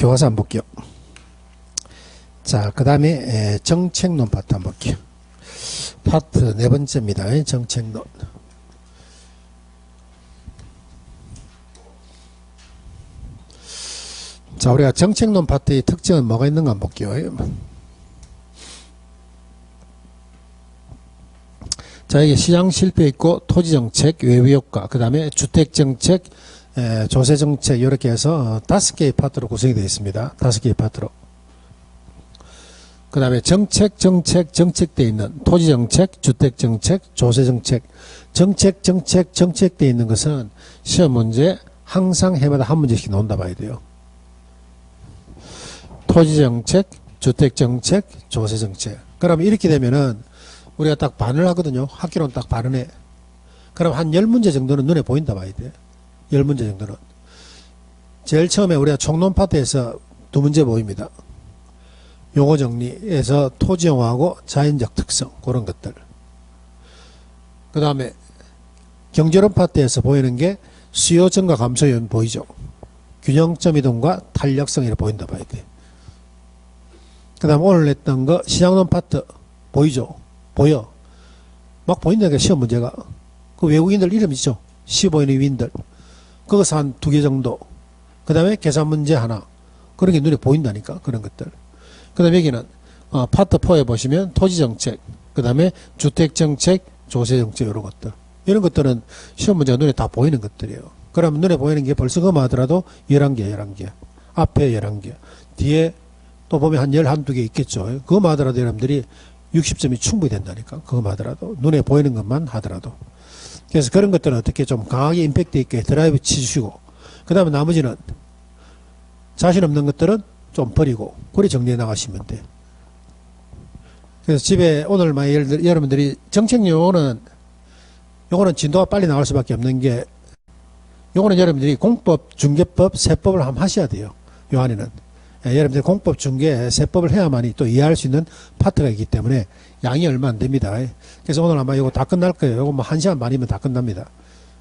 교과서 한번 볼게요. 자, 그 다음에 정책론 파트 한번 볼게요. 파트 네 번째입니다. 정책론. 자, 우리가 정책론 파트의 특징은 뭐가 있는가 한번 볼게요. 자, 여기 시장 실패 있고 토지정책, 외부효과, 그 다음에 주택정책, 조세정책 이렇게 해서 5개의 파트로 구성이 되어 있습니다. 5개의 파트로. 그 다음에 정책되어 있는 토지정책, 주택정책, 조세정책, 정책되어 있는 것은 시험 문제 항상 해마다 한 문제씩 나온다 봐야 돼요. 토지정책, 주택정책, 조세정책. 그럼 이렇게 되면은 우리가 딱 반을 하거든요. 학교로는 딱 반을 해. 그럼 한 10문제 정도는 눈에 보인다 봐야 돼. 10문제 정도는. 제일 처음에 우리가 총론 파트에서 2문제 보입니다. 용어 정리에서 토지용어하고 자연적 특성, 그런 것들. 그 다음에 경제론 파트에서 보이는 게 수요 증가 감소 요인 보이죠. 균형점 이동과 탄력성이 보인다 봐야 돼. 그 다음 오늘 냈던 거 시장론 파트 보이죠? 보여. 막 보인다니까 시험 문제가. 그 외국인들 이름 있죠? 15인의 위인들. 그것을 한 2개 정도. 그 다음에 계산 문제 하나. 그런 게 눈에 보인다니까. 그런 것들. 그 다음에 여기는 파트 4에 보시면 토지정책, 그 다음에 주택정책, 조세정책 이런 것들. 이런 것들은 시험 문제가 눈에 다 보이는 것들이에요. 그러면 눈에 보이는 게 벌써 그만 하더라도 11개. 앞에 11개. 뒤에 또 보면 한 11~2개 있겠죠. 그거만 하더라도 여러분들이 60점이 충분히 된다니까. 그거만 하더라도. 눈에 보이는 것만 하더라도. 그래서 그런 것들은 어떻게 좀 강하게 임팩트 있게 드라이브 치주시고, 그 다음에 나머지는 자신 없는 것들은 좀 버리고, 그래 정리해 나가시면 돼. 그래서 집에 오늘 만약 여러분들이 정책 요거는 진도가 빨리 나갈 수밖에 없는 게, 요거는 여러분들이 공법, 중개법, 세법을 한번 하셔야 돼요. 요 안에는. 여러분들 공법, 중개, 세법을 해야만이 또 이해할 수 있는 파트가 있기 때문에 양이 얼마 안 됩니다. 그래서 오늘 아마 이거 다 끝날 거예요. 이거 뭐 1시간 반이면 다 끝납니다.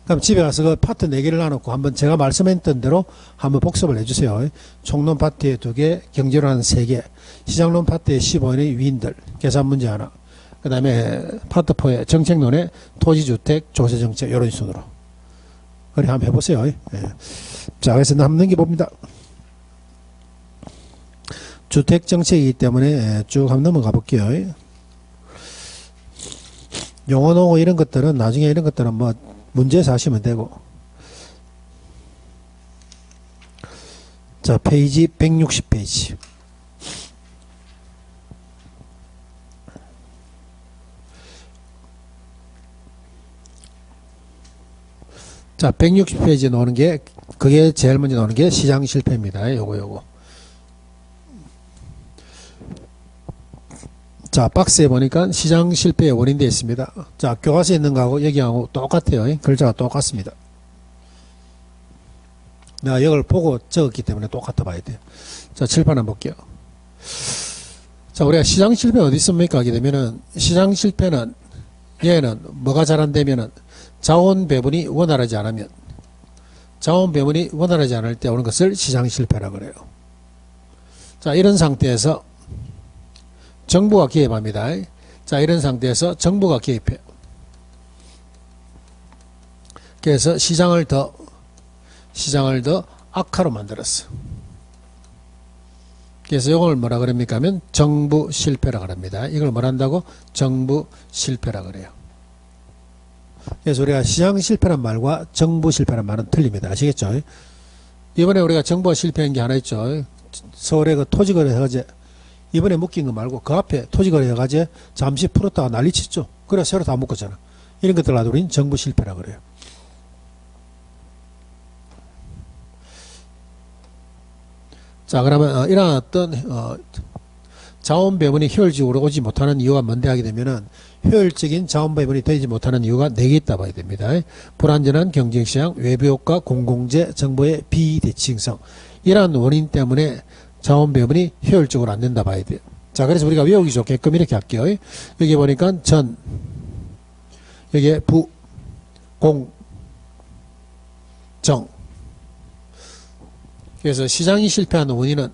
그럼 집에 가서 그 파트 4개를 나눠놓고 한번 제가 말씀했던 대로 한번 복습을 해주세요. 총론 파트에 2개, 경제론 3개, 시장론 파트에 15인의 위인들, 계산 문제 하나, 그 다음에 파트 4에 정책론에 토지주택, 조세정책 이런 순으로. 그래 한번 해보세요. 자, 그래서 한번 넘겨봅니다. 주택정책이기 때문에 쭉 한번 넘어가 볼게요. 용어 농어 이런 것들은 나중에 이런 것들은 뭐 문제에서 하시면 되고. 자, 페이지 160페이지. 자, 160페이지 나오는 게, 그게 제일 먼저 나오는 게 시장 실패입니다. 요거. 자, 박스에 보니까 시장 실패의 원인 되어 있습니다. 자, 교과서에 있는 거하고 여기하고 똑같아요. 글자가 똑같습니다. 내가 이걸 보고 적었기 때문에 똑같아 봐야 돼요. 자, 칠판 한번 볼게요. 자, 우리가 시장 실패 어디 있습니까? 하게 되면은, 시장 실패는, 얘는 뭐가 잘 안 되면은, 자원 배분이 원활하지 않으면, 자원 배분이 원활하지 않을 때 오는 것을 시장 실패라고 그래요. 자, 이런 상태에서 정부가 개입합니다. 자, 이런 상태에서 정부가 개입해요. 그래서 시장을 더 악화로 만들었어. 그래서 이걸 뭐라 그럽니까 하면 정부 실패라 그럽니다. 이걸 뭐라 한다고? 정부 실패라 그래요. 그래서 우리가 시장 실패란 말과 정부 실패란 말은 틀립니다. 아시겠죠? 이번에 우리가 정부가 실패한 게 하나 있죠. 서울의 그 토지거래 허가제. 이번에 묶인 거 말고 그 앞에 토지거래 허가제 잠시 풀었다가 난리쳤죠. 그래 새로 다 묶었잖아. 이런 것들 가지고 우리는 정부 실패라 그래요. 자, 그러면 이러한 어떤 자원 배분이 효율적으로 오지 못하는 이유가 뭔데 하게 되면은 효율적인 자원 배분이 되지 못하는 이유가 4개 있다 봐야 됩니다. 불안전한 경쟁시장, 외부효과, 공공재, 정보의 비대칭성. 이러한 원인 때문에 자원 배분이 효율적으로 안 된다 봐야 돼요. 자, 그래서 우리가 외우기 좋게끔 이렇게 할게요. 여기 보니까 전, 여기에 부, 공, 정. 그래서 시장이 실패하는 원인은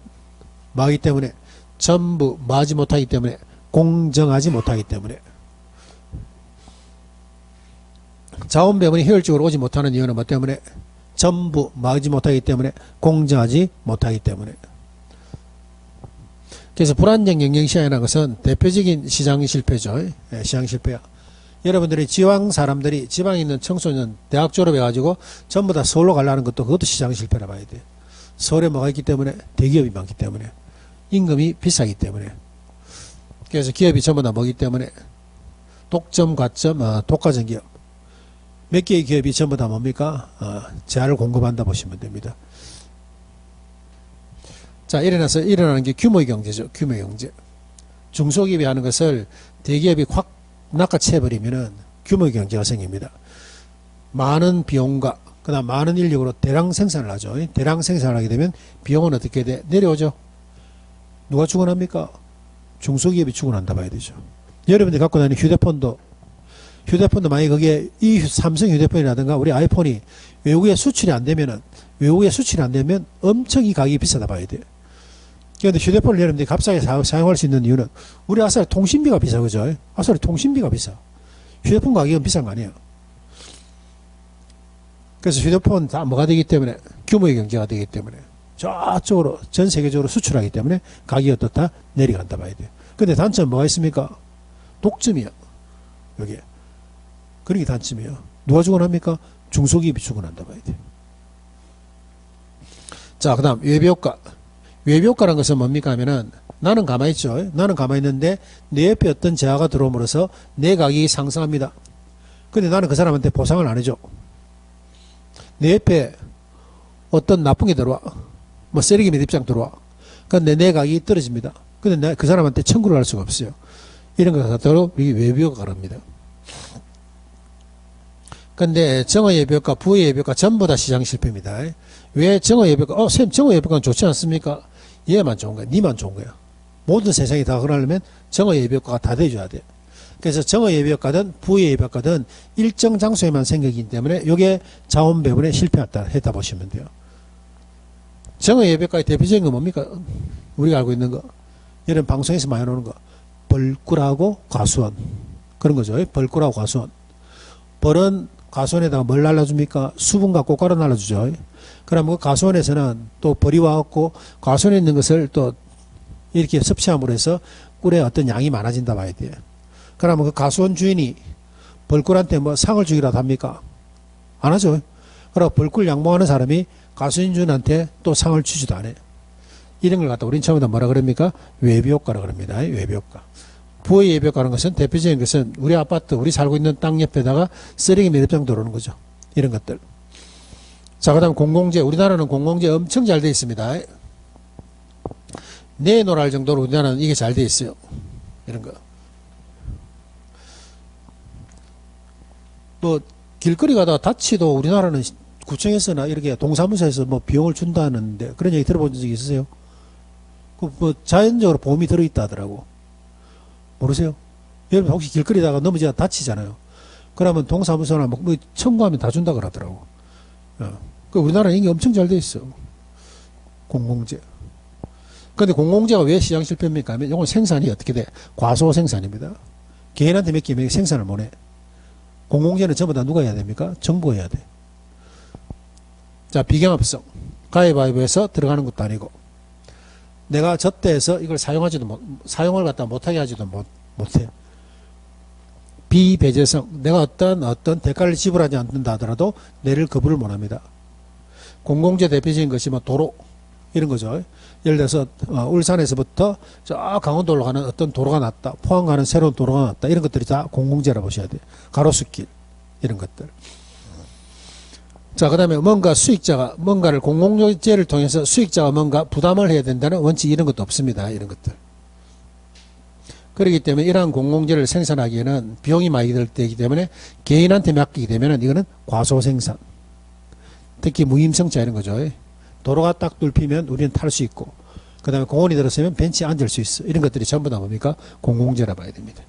뭐하기 때문에? 전부 뭐하지 못하기 때문에, 공정하지 못하기 때문에. 자원 배분이 효율적으로 오지 못하는 이유는 뭐 때문에? 전부 뭐하지 못하기 때문에, 공정하지 못하기 때문에. 그래서 불안정 경영 시장이라는 것은 대표적인 시장 실패죠. 예, 시장 실패야. 여러분들이 지방 사람들이, 지방에 있는 청소년 대학 졸업해가지고 전부 다 서울로 가려는 것도 그것도 시장 실패라 봐야 돼. 서울에 뭐가 있기 때문에? 대기업이 많기 때문에. 임금이 비싸기 때문에. 그래서 기업이 전부 다 뭐기 때문에? 독점, 과점, 독과점 기업. 몇 개의 기업이 전부 다 뭡니까? 재화를 공급한다 보시면 됩니다. 자, 일어나는 게 규모의 경제죠. 규모의 경제. 중소기업이 하는 것을 대기업이 확 낚아채버리면은 규모의 경제가 생깁니다. 많은 비용과 그 다음 많은 인력으로 대량 생산을 하죠. 대량 생산을 하게 되면 비용은 어떻게 돼? 내려오죠. 누가 죽어납니까? 중소기업이 죽어난다 봐야 되죠. 여러분들이 갖고 다니는 휴대폰도 만약에 거기에 이 삼성 휴대폰이라든가 우리 아이폰이 외국에 수출이 안 되면 엄청 이 가격이 비싸다 봐야 돼요. 그런데 휴대폰을 여러분들이 값싸게 사용할 수 있는 이유는 우리 아싸리 통신비가 비싸, 그죠? 아싸리 통신비가 비싸. 휴대폰 가격은 비싼 거 아니에요. 그래서 휴대폰 다 뭐가 되기 때문에? 규모의 경제가 되기 때문에. 저쪽으로 전 세계적으로 수출하기 때문에 가격이 어떻다? 내려간다 봐야 돼요. 근데 단점은 뭐가 있습니까? 독점이야. 여기에. 그런 게 단점이에요. 누가 죽어납니까? 중소기업이 죽어난다 봐야 돼요. 자, 그 다음 외비효과. 외비효과라는 것은 뭡니까 하면은 나는 가만히 있죠. 나는 가만히 있는데 내 옆에 어떤 재화가 들어옴으로써 내 가격이 상승합니다. 근데 나는 그 사람한테 보상을 안 해줘. 내 옆에 어떤 나쁜 게 들어와. 뭐 쓰레기 매립장 들어와. 근데 내 가격이 떨어집니다. 근데 그 사람한테 청구를 할 수가 없어요. 이런 것 같아도 이게 외비효과가 합니다. 근데 정어예비효과, 부의예비효과 전부 다 시장 실패입니다. 왜 정어예비효과? 선생님 정어예비효과는 좋지 않습니까? 얘만 좋은 거야. 니만 좋은 거야. 모든 세상이 다 그러려면 정어예비효과가 다 돼줘야 돼. 그래서 정어예비효과든 부의예비효과든 일정 장소에만 생기기 때문에 이게 자원 배분에 실패했다 보시면 돼요. 정어예비효과의 대표적인 건 뭡니까? 우리가 알고 있는 거. 이런 방송에서 많이 나오는 거. 벌꿀하고 과수원. 그런 거죠. 벌꿀하고 과수원. 벌은 과수원에다가 뭘 날라줍니까? 수분과 꽃가루 날라주죠. 그러면 그 과수원에서는 또 벌이 와갖고 과수원에 있는 것을 또 이렇게 섭취함으로 해서 꿀에 어떤 양이 많아진다 봐야 돼요. 그러면 그 과수원 주인이 벌꿀한테 뭐 상을 주기라도 합니까? 안 하죠. 그리고 벌꿀 양봉하는 사람이 과수원 주인한테 또 상을 주지도 않아요. 이런 걸 갖다 우린 처음부터 뭐라 그럽니까? 외비효과라 그럽니다. 외비효과. 부의 예비효과라는 것은 대표적인 것은 우리 아파트, 우리 살고 있는 땅 옆에다가 쓰레기 매립장 들어오는 거죠. 이런 것들. 자, 그 다음 공공재. 우리나라는 공공재 엄청 잘 되어 있습니다. 내놓을 정도로 우리나라는 이게 잘 되어 있어요. 이런 거. 뭐, 길거리 가다가 다치도 우리나라는 구청에서나 이렇게 동사무소에서 뭐 비용을 준다는데 그런 얘기 들어본 적이 있으세요? 그 뭐 자연적으로 보험이 들어있다 하더라고. 모르세요? 여러분 혹시 길거리다가 넘어지다 다치잖아요. 그러면 동사무소나 뭐 청구하면 다 준다 그러더라고. 그 우리나라는 이게 엄청 잘 돼 있어. 공공재. 근데 공공재가 왜 시장 실패입니까? 하면 이건 생산이 어떻게 돼? 과소 생산입니다. 개인한테 맡기면 생산을 못 해. 공공재는 전부 다 누가 해야 됩니까? 정부가 해야 돼. 자, 비경합성. 가위바위보에서 들어가는 것도 아니고. 내가 저때에서 이걸 사용을 갖다 못하게 하지도 못해. 비배제성. 내가 어떤 대가를 지불하지 않는다 하더라도 내를 거부를 못 합니다. 공공재 대표적인 것이 뭐 도로. 이런 거죠. 예를 들어서, 울산에서부터 저 강원도로 가는 어떤 도로가 났다. 포항 가는 새로운 도로가 났다. 이런 것들이 다 공공재라 보셔야 돼요. 가로수길. 이런 것들. 자, 그 다음에 뭔가를 공공재를 통해서 수익자가 뭔가 부담을 해야 된다는 원칙 이런 것도 없습니다. 이런 것들. 그렇기 때문에 이러한 공공재를 생산하기에는 비용이 많이 들기 때문에 개인한테 맡기게 되면 이거는 과소생산. 특히 무임승차 이런 거죠. 도로가 딱 뚫히면 우리는 탈 수 있고, 그 다음에 공원이 들었으면 벤치에 앉을 수 있어. 이런 것들이 전부 다 뭡니까? 공공재라 봐야 됩니다.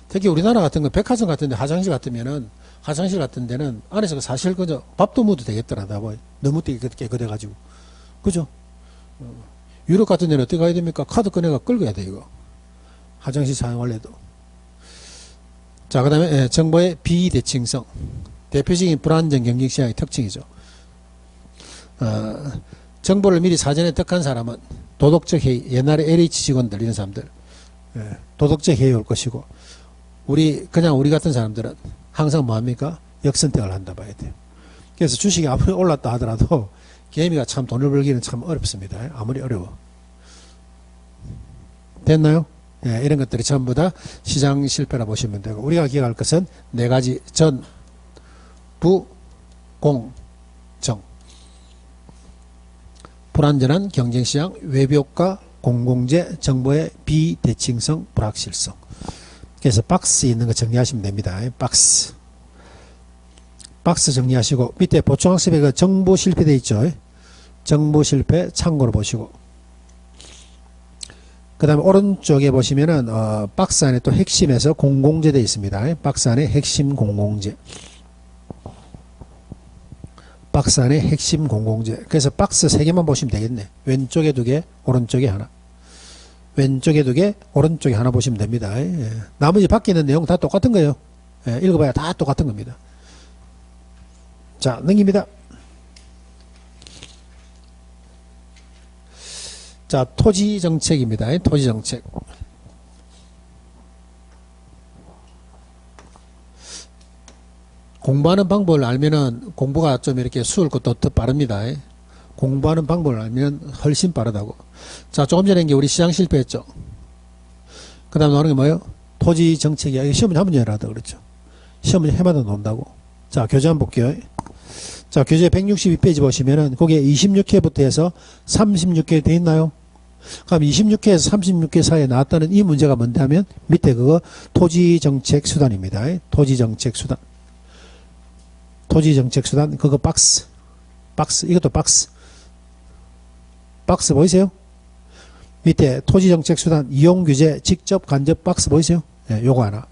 특히 우리나라 같은 거 백화점 같은 데 화장실 같으면은 화장실 같은 데는 안에서 사실 그저 밥도 먹어도 되겠더라. 뭐 너무 깨끗해가지고. 그죠? 유럽 같은 데는 어떻게 가야 됩니까? 카드 꺼내가 끌어야 돼, 이거. 화장실 사용할래도. 자, 그 다음에 정보의 비대칭성. 대표적인 불안정 경쟁시장의 특징이죠. 정보를 미리 사전에 득한 사람은 도덕적 해이, 옛날에 LH 직원들, 이런 사람들. 도덕적 해이 올 것이고, 우리 같은 사람들은 항상 뭐합니까? 역선택을 한다 봐야 돼요. 그래서 주식이 아무리 올랐다 하더라도 개미가 참 돈을 벌기는 참 어렵습니다. 아무리 어려워. 됐나요? 이런 것들이 전부 다 시장 실패라 보시면 되고, 우리가 기억할 것은 네 가지: 전, 부, 공, 정. 불안전한 경쟁시장, 외비효과, 공공재, 정보의 비대칭성, 불확실성. 그래서 박스에 있는 거 정리하시면 됩니다. 박스 정리하시고, 밑에 보충학습에 그 정보 실패 돼 있죠. 정보 실패 참고로 보시고, 그 다음에 오른쪽에 보시면은 박스 안에 또 핵심에서 공공재 돼 있습니다. 박스 안에 핵심 공공재. 박스 안에 핵심 공공재. 그래서 박스 3개만 보시면 되겠네. 왼쪽에 2개, 오른쪽에 하나. 왼쪽에 2개, 오른쪽에 하나 보시면 됩니다. 나머지 밖에 있는 내용 다 똑같은 거예요. 읽어봐야 다 똑같은 겁니다. 자, 넘깁니다. 자, 토지정책입니다. 토지정책. 공부하는 방법을 알면은 공부가 좀 이렇게 수월 것도 더 빠릅니다. 공부하는 방법을 알면 훨씬 빠르다고. 자, 조금 전에 게 우리 시장 실패했죠. 그 다음 나오는 게 뭐예요? 토지정책이야. 시험을 한번 열하다 그랬죠. 시험을 해마다 논다고. 자, 교재 한번 볼게요. 자, 교재 162페이지 보시면은 거기에 26회부터 해서 36회 돼 있나요? 그럼 26회에서 36회 사이에 나왔다는 이 문제가 뭔데 하면 밑에 그거 토지정책 수단입니다. 토지정책 수단. 토지정책 수단, 그거 박스. 이것도 박스 보이세요? 밑에 토지정책 수단, 이용규제, 직접, 간접 박스 보이세요? 요거 하나.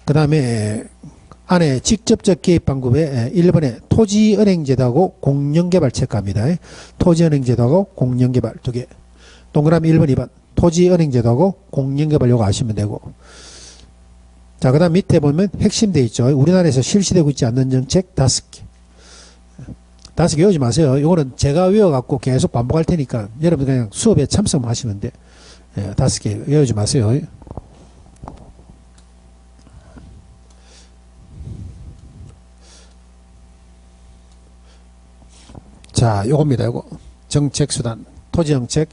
그 다음에 안에 직접적 개입 방법에 1번에 토지은행제도하고 공영개발 체크합니다. 토지은행제도하고 공영개발 2개. 동그라미 1번, 2번. 토지은행제도하고 공영개발 요거 아시면 되고. 자, 그 다음 밑에 보면 핵심 돼 있죠. 우리나라에서 실시되고 있지 않는 정책 5개. 5개 외우지 마세요. 이거는 제가 외워갖고 계속 반복할 테니까 여러분 그냥 수업에 참석만 하시면 돼. 5개 외우지 마세요. 자, 요겁니다. 요거. 정책수단. 토지정책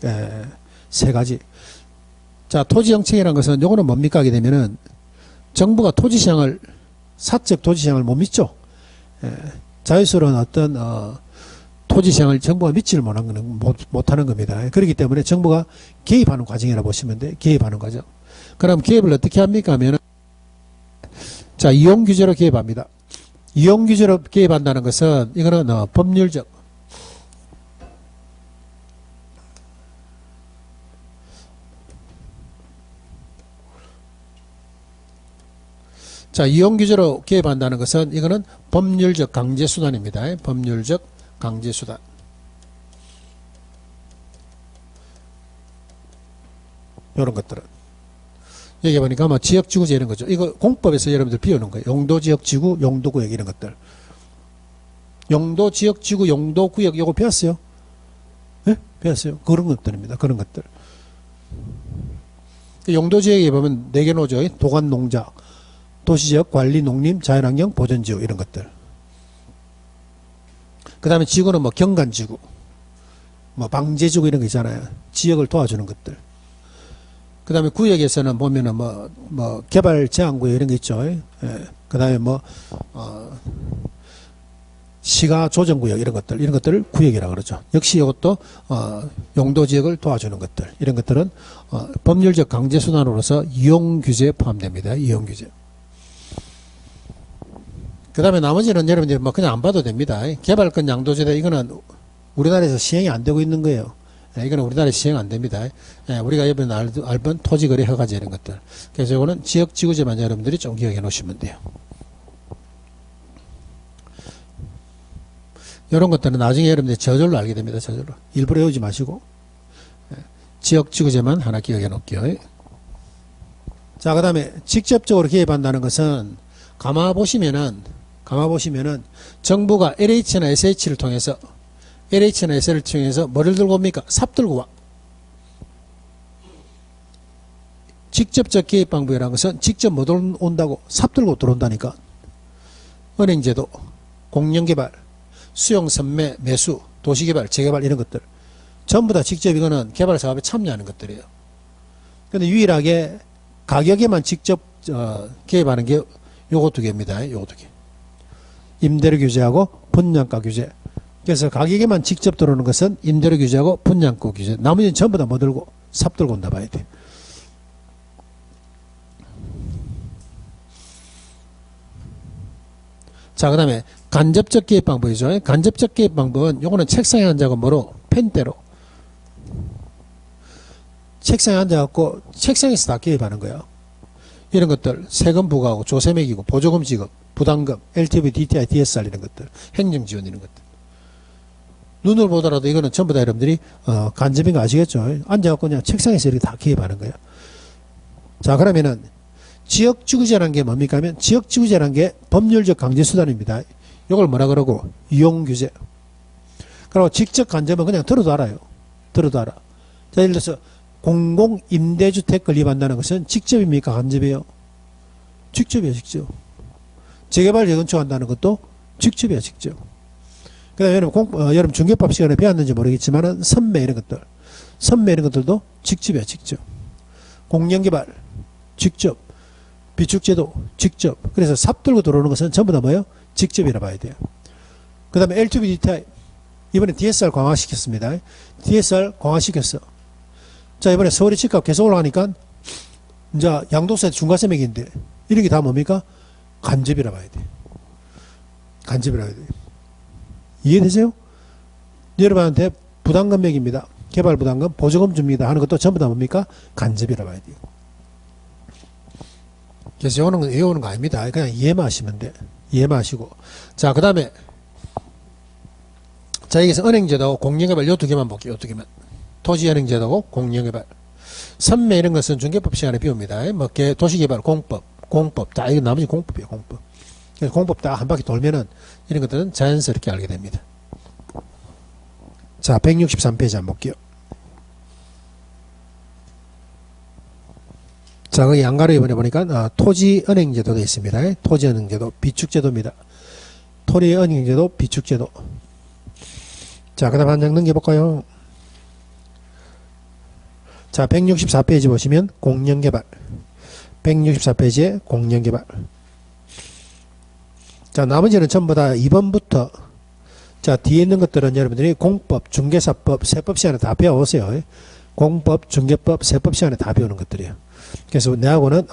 3가지. 자, 토지정책이라는 것은 요거는 뭡니까 하게 되면은 정부가 토지시장을, 사적 토지시장을 못 믿죠. 자유스러운 어떤 토지시장을 정부가 믿지를 못하는 겁니다. 그렇기 때문에 정부가 개입하는 과정이라 보시면 돼. 개입하는 과정. 그럼 개입을 어떻게 합니까 하면은, 자, 이용규제로 개입합니다. 이용규제로 개입한다는 것은 이거는 법률적, 자, 이용규제로 개입한다는 것은 이거는 법률적 강제수단입니다. 법률적 강제수단. 이런 것들은. 여기 보니까 뭐 지역지구제 이런 거죠. 이거 공법에서 여러분들 비우는 거예요. 용도지역지구, 용도구역 이런 것들. 용도지역지구, 용도구역 이거 배웠어요? 네? 배웠어요. 그런 것들입니다. 그런 것들. 용도지역에 보면 4개 노죠. 도관농자, 도시지역, 관리, 농림, 자연환경, 보전지구 이런 것들. 그 다음에 지구는 뭐 경관지구, 뭐 방제지구 이런 거 있잖아요. 지역을 도와주는 것들. 그 다음에 구역에서는 보면은 뭐 개발 제한구역 이런 거 있죠. 그 다음에 시가 조정구역 이런 것들을 구역이라고 그러죠. 역시 이것도 용도지역을 도와주는 것들, 이런 것들은 법률적 강제수단으로서 이용규제에 포함됩니다. 이용규제. 그 다음에 나머지는 여러분들이 뭐 그냥 안 봐도 됩니다. 개발권 양도제도 이거는 우리나라에서 시행이 안 되고 있는 거예요. 이거는 우리나라에 시행 안 됩니다. 우리가 이번에 알던 토지거래 허가제 이런 것들. 그래서 이거는 지역지구제만 여러분들이 좀 기억해 놓으시면 돼요. 이런 것들은 나중에 여러분들 저절로 알게 됩니다. 저절로. 일부러 외우지 마시고. 지역지구제만 하나 기억해 놓을게요. 자, 그 다음에 직접적으로 개입한다는 것은 가만 보시면은 정부가 LH나 SH를 통해서 LH나 SL을 통해서 뭐를 들고 옵니까? 삽 들고 와. 직접적 개입 방법이라는 것은 직접 못 온다고 삽 들고 들어온다니까. 은행제도, 공영개발, 수용 선매, 매수, 도시개발, 재개발 이런 것들 전부 다 직접 이거는 개발 사업에 참여하는 것들이에요. 근데 유일하게 가격에만 직접 개입하는 게 요거 두 개입니다. 요거 두 개. 임대료 규제하고 분양가 규제. 그래서 가격에만 직접 들어오는 것은 임대료 규제하고 분양가 규제. 나머지는 전부 다 뭐 들고? 삽 들고 온다 봐야 돼. 자, 그 다음에 간접적 개입 방법이죠. 간접적 개입 방법은 요거는 책상에 앉아서 뭐로? 펜대로. 책상에 앉아갖고 책상에서 다 개입하는 거예요. 이런 것들 세금 부과하고 조세 매기고 보조금 지급, 부담금, LTV, DTI, DSR 이런 것들, 행정지원 이런 것들. 눈으로 보더라도 이거는 전부 다 여러분들이 간접인 거 아시겠죠? 앉아갖고 그냥 책상에서 이렇게 다 개입하는 거예요. 자, 그러면은 지역지구제라는 게 뭡니까 하면 지역지구제라는 게 법률적 강제수단입니다. 이걸 뭐라 그러고? 이용규제. 그리고 직접 간접은 그냥 들어도 알아요. 들어도 알아. 자, 예를 들어서 공공임대주택 건립한다는 것은 직접입니까? 간접이에요? 직접이에요. 직접. 재개발 재건축한다는 것도 직접이에요. 직접. 그 다음에 여러분 중개법 시간에 배웠는지 모르겠지만 선매 이런 것들 선매 이런 것들도 직접이에요. 직접. 공영개발 직접. 비축제도 직접. 그래서 삽 들고 들어오는 것은 전부 다 뭐예요? 직접이라 봐야 돼요. 그 다음에 LTV DTI 이번에 DSR 강화시켰습니다. DSR 강화시켰어. 자, 이번에 서울의 집값 계속 올라가니까 이제 양도세 중과세 매기인데 이런 게 다 뭡니까? 간접이라 봐야 돼. 간접이라 봐야 돼. 이해되세요? 여러분한테 부담금 매깁니다. 개발 부담금 보조금 줍니다 하는 것도 전부 다 뭡니까? 간접이라 봐야 돼요. 그래서 외우는 거 아닙니다. 그냥 이해만 하시면 돼. 이해만 하시고. 자, 그 다음에 자, 여기서 은행제도 공영개발 요 두 개만 볼게요. 요 두 개만. 토지은행제도고 공영개발. 선매 이런 것은 중개법 시간에 비웁니다. 뭐 도시개발 공법 다 이거 나머지 공법이에요. 공법. 그래서 공법 다 한 바퀴 돌면은 이런 것들은 자연스럽게 알게 됩니다. 자, 163페이지 한번 볼게요. 자, 그 양가로 이번에 보니까 토지은행제도가 있습니다. 토지은행제도 비축제도입니다. 토지은행제도 비축제도. 자, 그 다음 한 장 넘겨볼까요? 자, 164페이지 보시면 공영개발. 164페이지에 공영개발. 자, 나머지는 전부 다 2번부터 자, 뒤에 있는 것들은 여러분들이 공법, 중개사법, 세법 시간에 다 배워오세요. 공법, 중개법, 세법 시간에 다 배우는 것들이에요. 그래서 내하고는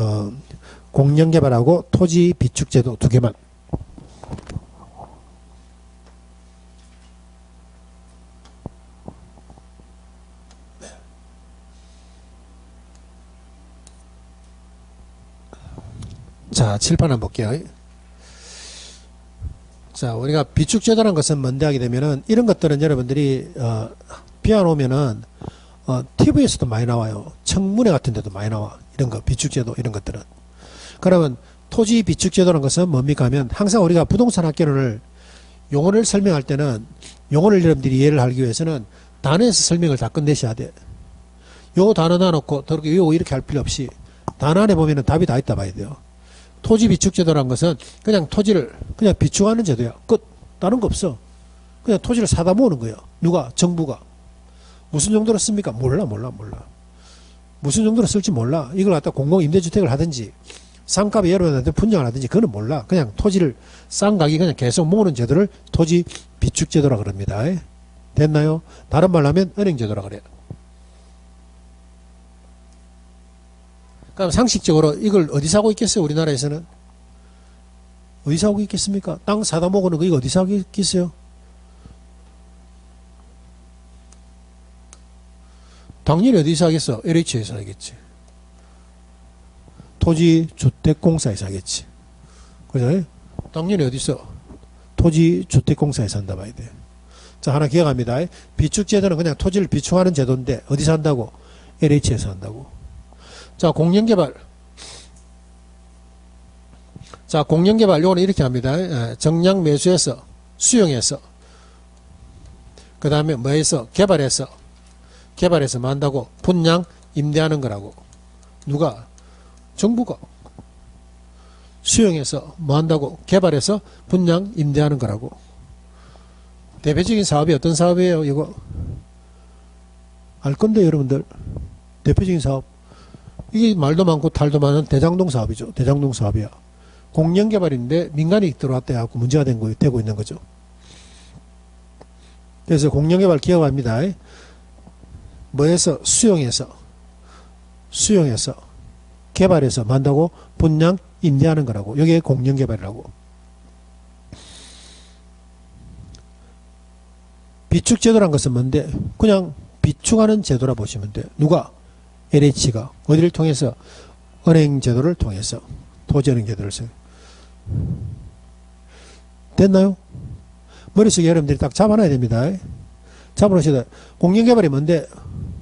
공영개발하고 토지 비축제도 두 개만. 자, 칠판 한번 볼게요. 자, 우리가 비축제도라는 것은 뭔데 하게 되면은 이런 것들은 여러분들이 비워놓으면은 TV에서도 많이 나와요. 청문회 같은 데도 많이 나와. 이런 거 비축제도 이런 것들은. 그러면 토지 비축제도라는 것은 뭡니까 하면 항상 우리가 부동산 학개론을 용어를 설명할 때는 용어를 여러분들이 이해를 하기 위해서는 단어에서 설명을 다 끝내셔야 돼. 요 단어 놔놓고 요 이렇게 할 필요 없이 단어 안에 보면은 답이 다 있다 봐야 돼요. 토지 비축제도라는 것은 그냥 토지를 그냥 비축하는 제도야. 끝. 다른 거 없어. 그냥 토지를 사다 모으는 거예요. 누가? 정부가. 무슨 정도로 씁니까? 몰라. 무슨 정도로 쓸지 몰라. 이걸 갖다 공공임대주택을 하든지 상값에 여러분한테 분양을 하든지 그거는 몰라. 그냥 토지를 싼 가격에 그냥 계속 모으는 제도를 토지 비축제도라 그럽니다. 됐나요? 다른 말로 하면 은행제도라 그래요. 그럼 상식적으로 이걸 어디서 하고 있겠어요? 우리나라에서는 어디서 하고 있겠습니까? 땅 사다 먹는 거 이거 어디서 하고 있겠어요? 당연히 어디서 하겠어? LH에서 하겠지. 토지주택공사에서 하겠지. 그죠? 당연히 어디서? 토지주택공사에서 한다 봐야 돼. 자, 하나 기억합니다. 비축제도는 그냥 토지를 비축하는 제도인데 어디서 한다고? LH에서 한다고. 자, 공영개발. 자, 공영개발 요거는 이렇게 합니다. 정량 매수해서 수용해서 그 다음에 뭐해서 개발해서 뭐 한다고? 분양 임대하는 거라고. 누가? 정부가. 수용해서 뭐 한다고? 개발해서 분양 임대하는 거라고. 대표적인 사업이 어떤 사업이에요? 이거 알 건데 여러분들. 대표적인 사업. 이게 말도 많고 탈도 많은 대장동 사업이죠. 대장동 사업이야. 공영개발인데 민간이 들어왔다 해갖고 문제가 되고 있는 거죠. 그래서 공영개발 기억합니다. 뭐해서? 수용해서 개발해서 뭐 한다고? 분양 임대하는 거라고. 이게 공영개발이라고. 비축제도란 것은 뭔데? 그냥 비축하는 제도라 보시면 돼. 누가? LH가. 어디를 통해서? 은행제도를 통해서. 토지은행제도를 써. 됐나요? 머릿속에 여러분들이 딱 잡아놔야 됩니다. 잡아놓으시다. 공영개발이 뭔데?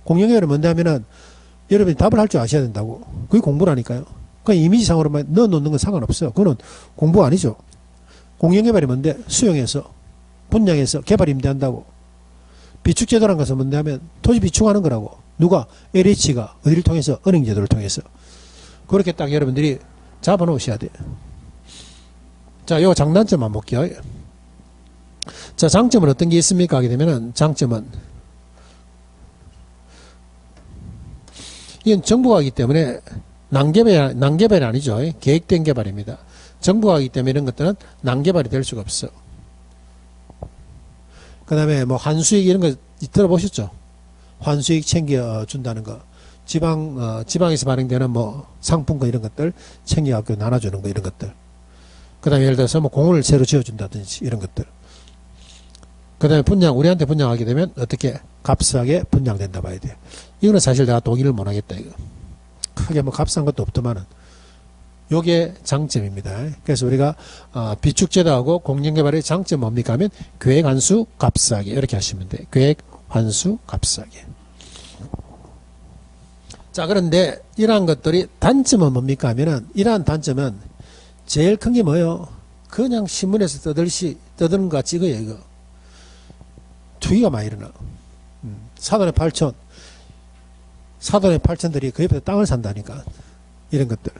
공영개발이 뭔데 하면은 여러분이 답을 할 줄 아셔야 된다고. 그게 공부라니까요. 그냥 이미지상으로만 넣어놓는 건 상관없어. 그거는 공부 아니죠. 공영개발이 뭔데? 수용해서, 분양해서, 개발 임대한다고. 비축제도라는 것은 뭔데 하면 토지 비축하는 거라고. 누가? LH가. 어디를 통해서? 은행제도를 통해서. 그렇게 딱 여러분들이 잡아놓으셔야 돼. 자, 요 장단점 한번 볼게요. 자, 장점은 어떤 게 있습니까? 하게 되면은, 장점은, 이건 정부가 하기 때문에 난개발이 아니죠. 계획된 개발입니다. 정부가 하기 때문에 이런 것들은 난개발이 될 수가 없어. 그 다음에 뭐 환수익 이런 거 들어보셨죠? 환수익 챙겨준다는 거. 지방에서 발행되는 뭐 상품권 이런 것들 챙겨갖고 나눠주는 거 이런 것들. 그 다음에 예를 들어서 뭐 공원을 새로 지어준다든지 이런 것들. 그 다음에 우리한테 분양하게 되면 어떻게 값싸게 분양된다 봐야 돼. 이거는 사실 내가 동의를 못 하겠다, 이거. 크게 뭐 값싼 것도 없더만은. 요게 장점입니다. 그래서 우리가, 비축제도하고 공영개발의 장점 뭡니까 하면 계획 환수 값싸게. 이렇게 하시면 돼. 계획 환수 값싸게. 자, 그런데 이러한 것들이 단점은 뭡니까 하면은 이러한 단점은 제일 큰 게 뭐예요? 그냥 신문에서 떠드는 거 같이 이거예요, 이거. 투기가 많이 일어나. 사돈의 8천들이 그 옆에 땅을 산다니까. 이런 것들.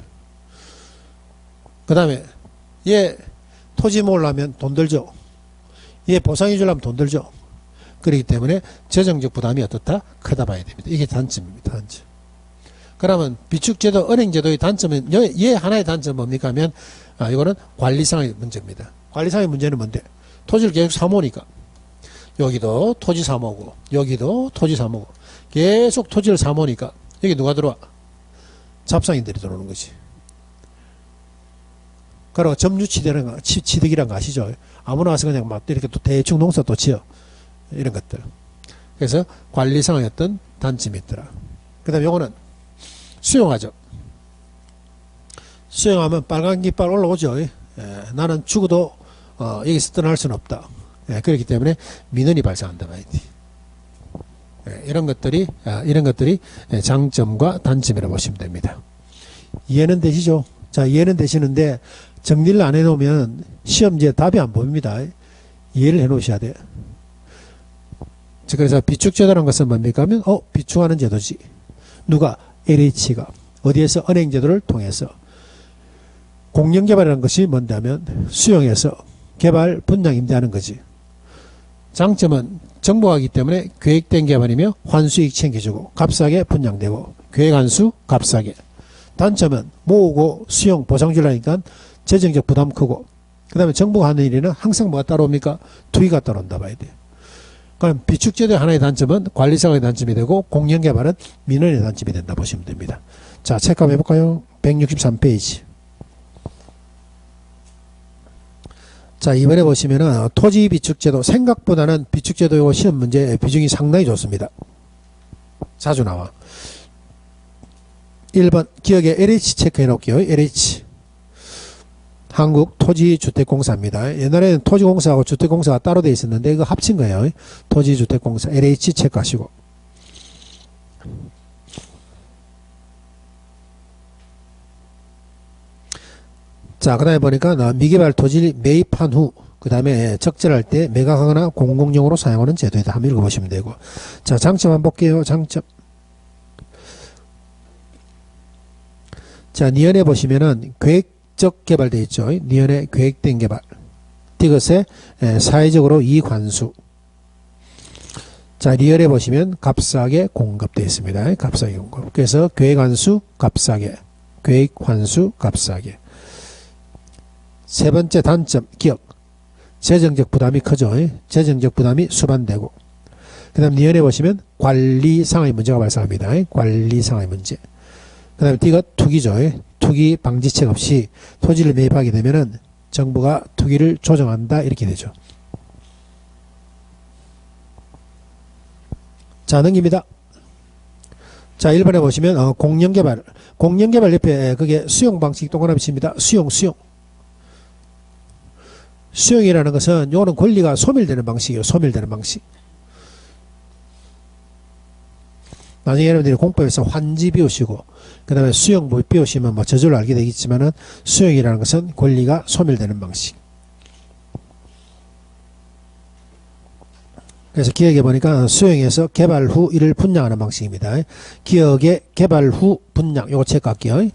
그 다음에 얘 토지 모으려면 돈 들죠. 얘 보상해 주려면 돈 들죠. 그렇기 때문에 재정적 부담이 어떻다? 크다 봐야 됩니다. 이게 단점입니다. 단점. 그러면 비축제도, 은행제도의 단점은 얘 하나의 단점은 뭡니까 하면 이거는 관리상의 문제입니다. 관리상의 문제는 뭔데? 토지를 계속 사모으니까 여기도 토지 사모으고 여기도 토지 사모으고 계속 토지를 사모으니까 여기 누가 들어와? 잡상인들이 들어오는 거지. 그리고 점유취득이란 거 아시죠? 아무나 와서 그냥 막 이렇게 또 대충 농사 또 지어. 이런 것들. 그래서 관리상의 어떤 단점이 있더라. 그 다음에 요거는 수용하죠. 수용하면 빨간 깃발 올라오죠. 나는 죽어도 여기서 떠날 수는 없다. 그렇기 때문에 민원이 발생한다 봐야 돼. 이런 것들이 장점과 단점이라고 보시면 됩니다. 이해는 되시죠? 자, 이해는 되시는데 정리를 안 해놓으면 시험지에 답이 안 보입니다. 이해를 해놓으셔야 돼. 그래서 비축제도라는 것은 뭡니까 하면 비축하는 제도지. 누가? LH가. 어디에서? 은행제도를 통해서. 공영개발이라는 것이 뭔데 하면 수용해서 개발, 분양, 임대하는 거지. 장점은 정부가 하기 때문에 계획된 개발이며 환수익 챙겨주고 값싸게 분양되고 계획환수 값싸게. 단점은 모으고 수용 보상 주려니까 재정적 부담 크고 그 다음에 정부가 하는 일에는 항상 뭐가 따라옵니까? 투기가 따라온다 봐야 돼. 그럼 비축제도의 하나의 단점은 관리상의 단점이 되고 공영개발은 민원의 단점이 된다 보시면 됩니다. 자, 체크 한번 해볼까요? 163페이지. 자, 이번에 보시면은 토지 비축제도 생각보다는 비축제도 시험 문제 비중이 상당히 좋습니다. 자주 나와. 1번 기억에 LH 체크해 놓을게요. LH 한국토지주택공사입니다. 옛날에는 토지공사하고 주택공사가 따로 돼 있었는데 이거 합친 거예요. 토지주택공사 LH 체크하시고. 자, 그 다음에 보니까 미개발 토지를 매입한 후 그 다음에 적절할 때 매각하거나 공공용으로 사용하는 제도이다. 한번 읽어보시면 되고. 자, 장점 한번 볼게요. 장점. 자, 니은에 보시면은 계획적 개발되어 있죠. 니은에 계획된 개발. 이것에 사회적으로 이익환수. 자, 리얼에 보시면 값싸게 공급되어 있습니다. 값싸게 공급. 그래서 계획환수 값싸게. 계획환수 값싸게. 세 번째 단점, 기억. 재정적 부담이 크죠. 재정적 부담이 수반되고. 그 다음 니은에 보시면 관리 상의 문제가 발생합니다. 관리 상의 문제. 그 다음에 D가 투기죠. 투기 방지책 없이 토지를 매입하게 되면은 정부가 투기를 조정한다. 이렇게 되죠. 자, 넘깁니다. 자, 1번에 보시면 공영개발. 공영개발 옆에 그게 수용 방식 동그라미 칩니다. 수용. 수용이라는 것은 요거는 권리가 소멸되는 방식이에요. 소멸되는 방식. 나중에 여러분들이 공법에서 환지 비우시고 그 다음에 수용 비우시면 뭐 저절로 알게 되겠지만은 수용이라는 것은 권리가 소멸되는 방식. 그래서 기억해 보니까 수용에서 개발 후 이를 분양하는 방식입니다. 기억의 개발 후 분양 요거 체크할게요.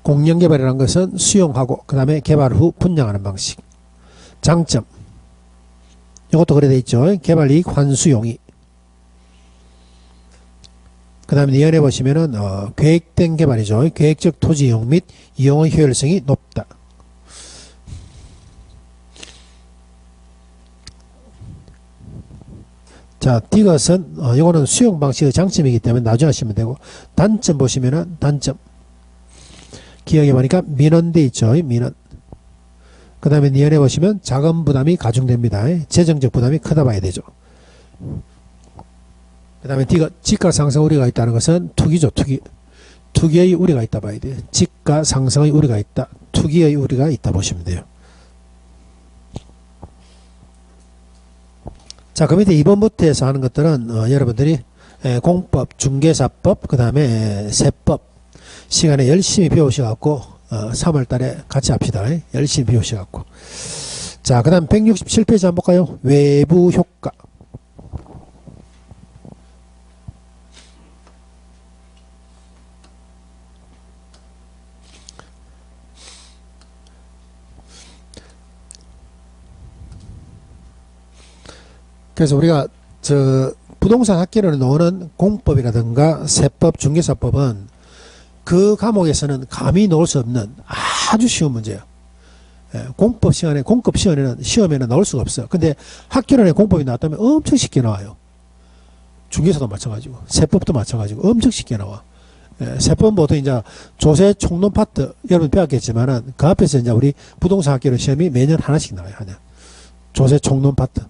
공영개발이라는 것은 수용하고 그 다음에 개발 후 분양하는 방식. 장점 이것도 그래 돼 있죠. 개발이익 환수용이. 그 다음에 니은에 보시면은 계획된 개발이죠. 계획적 토지 이용 및 이용의 효율성이 높다. 자, D것은 이거는 수용 방식의 장점이기 때문에 나중에 하시면 되고, 단점 보시면은 단점 기억해 보니까 민원돼 있죠. 민원. 그 다음에 니은에 보시면 자금 부담이 가중됩니다. 재정적 부담이 크다 봐야 되죠. 그 다음에 D가 지가 상승 우려가 있다는 것은 투기죠. 투기. 투기의 우려가 있다 봐야 돼요. 지가 상승의 우려가 있다. 투기의 우려가 있다 보시면 돼요. 자, 그 밑에 2번부터 해서 하는 것들은 여러분들이 공법, 중개사법, 그 다음에 세법 시간에 열심히 배우셔갖고 3월달에 같이 합시다. 열심히 배우셔갖고. 자, 그 다음 167페이지 한번 볼까요? 외부 효과. 그래서 우리가 부동산 학계론에 나오는 공법이라든가 세법, 중개사법은 그 과목에서는 감히 넣을 수 없는 아주 쉬운 문제예요. 공법 시간에, 공급 시험에는 나올 수가 없어요. 근데 학계론에 공법이 나왔다면 엄청 쉽게 나와요. 중개사도 마찬가지고, 세법도 마찬가지고, 엄청 쉽게 나와. 세법은 보통 이제 조세 총론 파트, 여러분 배웠겠지만은 그 앞에서 이제 우리 부동산 학계론 시험이 매년 하나씩 나와요. 조세 총론 파트.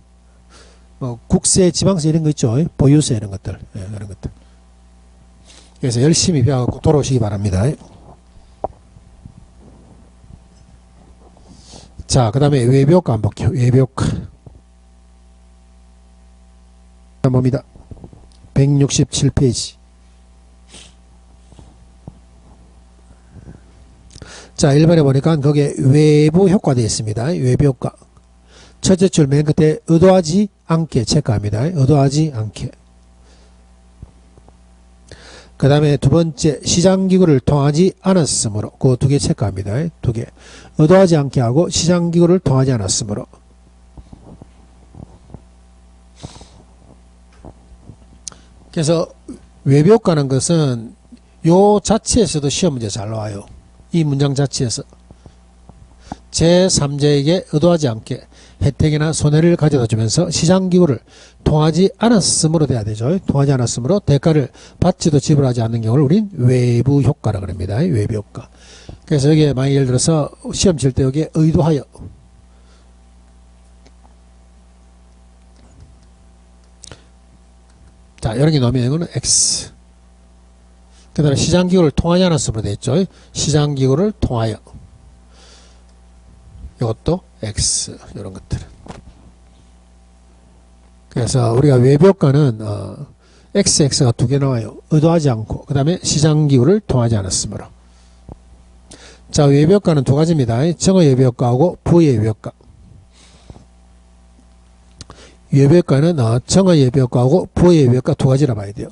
국세, 지방세 이런 거 있죠. 보유세 이런 것들. 그런 것들. 그래서 열심히 배워갖고 돌아오시기 바랍니다. 자, 그 다음에 외부효과 한번 볼게요. 외부효과. 봅니다. 167페이지. 자, 1번에 보니까 거기에 외부 효과 되어 있습니다. 외부 효과. 첫째 줄 맨 끝에 의도하지 않게 체크합니다. 의도하지 않게. 그 다음에 두 번째 시장기구를 통하지 않았으므로 그 두 개 체크합니다. 두 개. 의도하지 않게 하고 시장기구를 통하지 않았으므로. 그래서 외부효과는 것은 요 자체에서도 시험 문제 잘 나와요. 이 문장 자체에서. 제3자에게 의도하지 않게 혜택이나 손해를 가져다 주면서 시장기구를 통하지 않았으므로 돼야 되죠. 통하지 않았으므로 대가를 받지도 지불하지 않는 경우를 우린 외부효과라고 합니다. 외부효과. 그래서 여기에 만약 예를 들어서 시험 칠 때 여기에 의도하여 자, 이런 게 나오면 이거는 X. 그 다음에 시장기구를 통하지 않았으므로 되어 있죠. 시장기구를 통하여. 이것도 X, 이런 것들은. 그래서 우리가 외벽가는 XX가 두 개 나와요. 의도하지 않고, 그 다음에 시장기후를 통하지 않았으므로. 자, 외벽가는 두 가지입니다. 정의 외벽가하고 부의 외벽가. 외벽가는 정의 외벽가하고 부의 외벽가 두 가지라 봐야 돼요.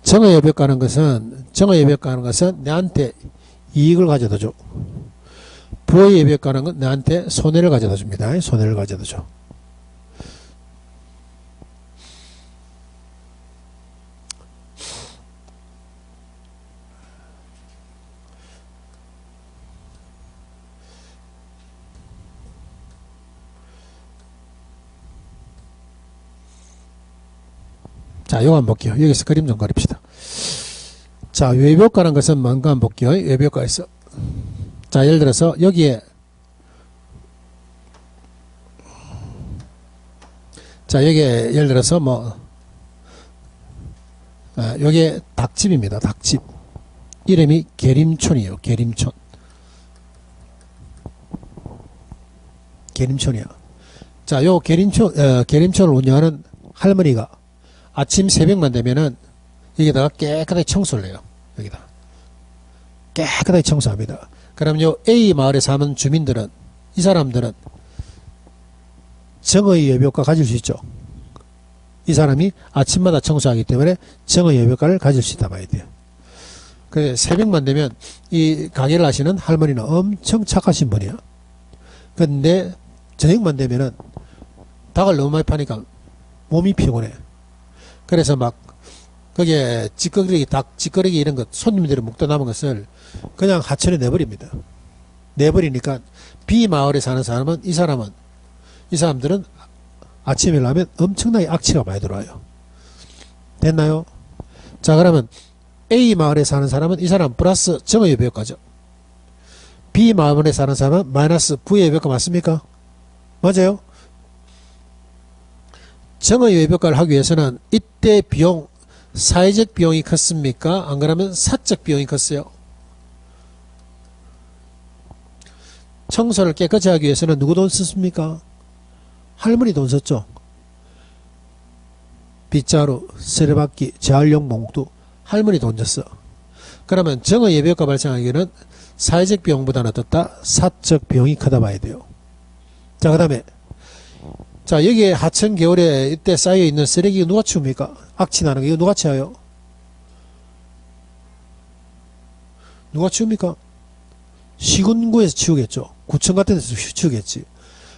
정의 외벽가는 것은 내한테 이익을 가져다 줘. 부의 외벽가는 건 내한테 손해를 가져다 줍니다. 손해를 가져다 줘. 자, 요거 한번 볼게요. 여기서 그림 좀 그립시다. 자, 외벽가라는 것은 뭔가 한번 볼게요. 외벽가에서. 자, 예를 들어서 여기에 예를 들어서 여기에 닭집입니다. 닭집. 이름이 계림촌이에요. 계림촌. 계림촌이야. 자, 요 계림촌을 운영하는 할머니가 아침 새벽만 되면은 여기다가 깨끗하게 청소를 해요. 여기다. 깨끗하게 청소합니다. 그럼 요 A 마을에 사는 주민들은, 이 사람들은 정의 외벽가 가질 수 있죠. 이 사람이 아침마다 청소하기 때문에 정의 외벽가를 가질 수 있다 봐야 돼요. 그래, 새벽만 되면 이 가게를 하시는 할머니는 엄청 착하신 분이야. 근데 저녁만 되면은 닭을 너무 많이 파니까 몸이 피곤해. 그래서 막 거기에 찌꺼기, 닭 찌꺼기 이런 것 손님들이 먹다 남은 것을 그냥 하천에 내버립니다. 내버리니까 B 마을에 사는 사람은 이 사람들은 아침에 일어나면 엄청나게 악취가 많이 들어와요. 됐나요? 자, 그러면 A 마을에 사는 사람은 이 사람 플러스 정의 외벽가죠. B 마을에 사는 사람은 마이너스 V의 외벽가 맞습니까? 맞아요? 정의 외벽가를 하기 위해서는 이때 비용, 사회적 비용이 컸습니까? 안 그러면 사적 비용이 컸어요? 청소를 깨끗이 하기 위해서는 누구 돈 썼습니까? 할머니 돈 썼죠. 빗자루, 쓰레받기, 재활용 봉투, 할머니 돈 줬어. 그러면 정의 외벽가 발생하기에는 사회적 비용보다는 어떻다? 사적 비용이 크다 봐야 돼요. 자, 그 다음에 자, 여기에 하천 겨울에 이때 쌓여있는 쓰레기 누가 치웁니까? 악취 나는 거 이거 누가 치워요? 누가 치웁니까? 시군구에서 치우겠죠. 구청 같은 데서 치우겠지.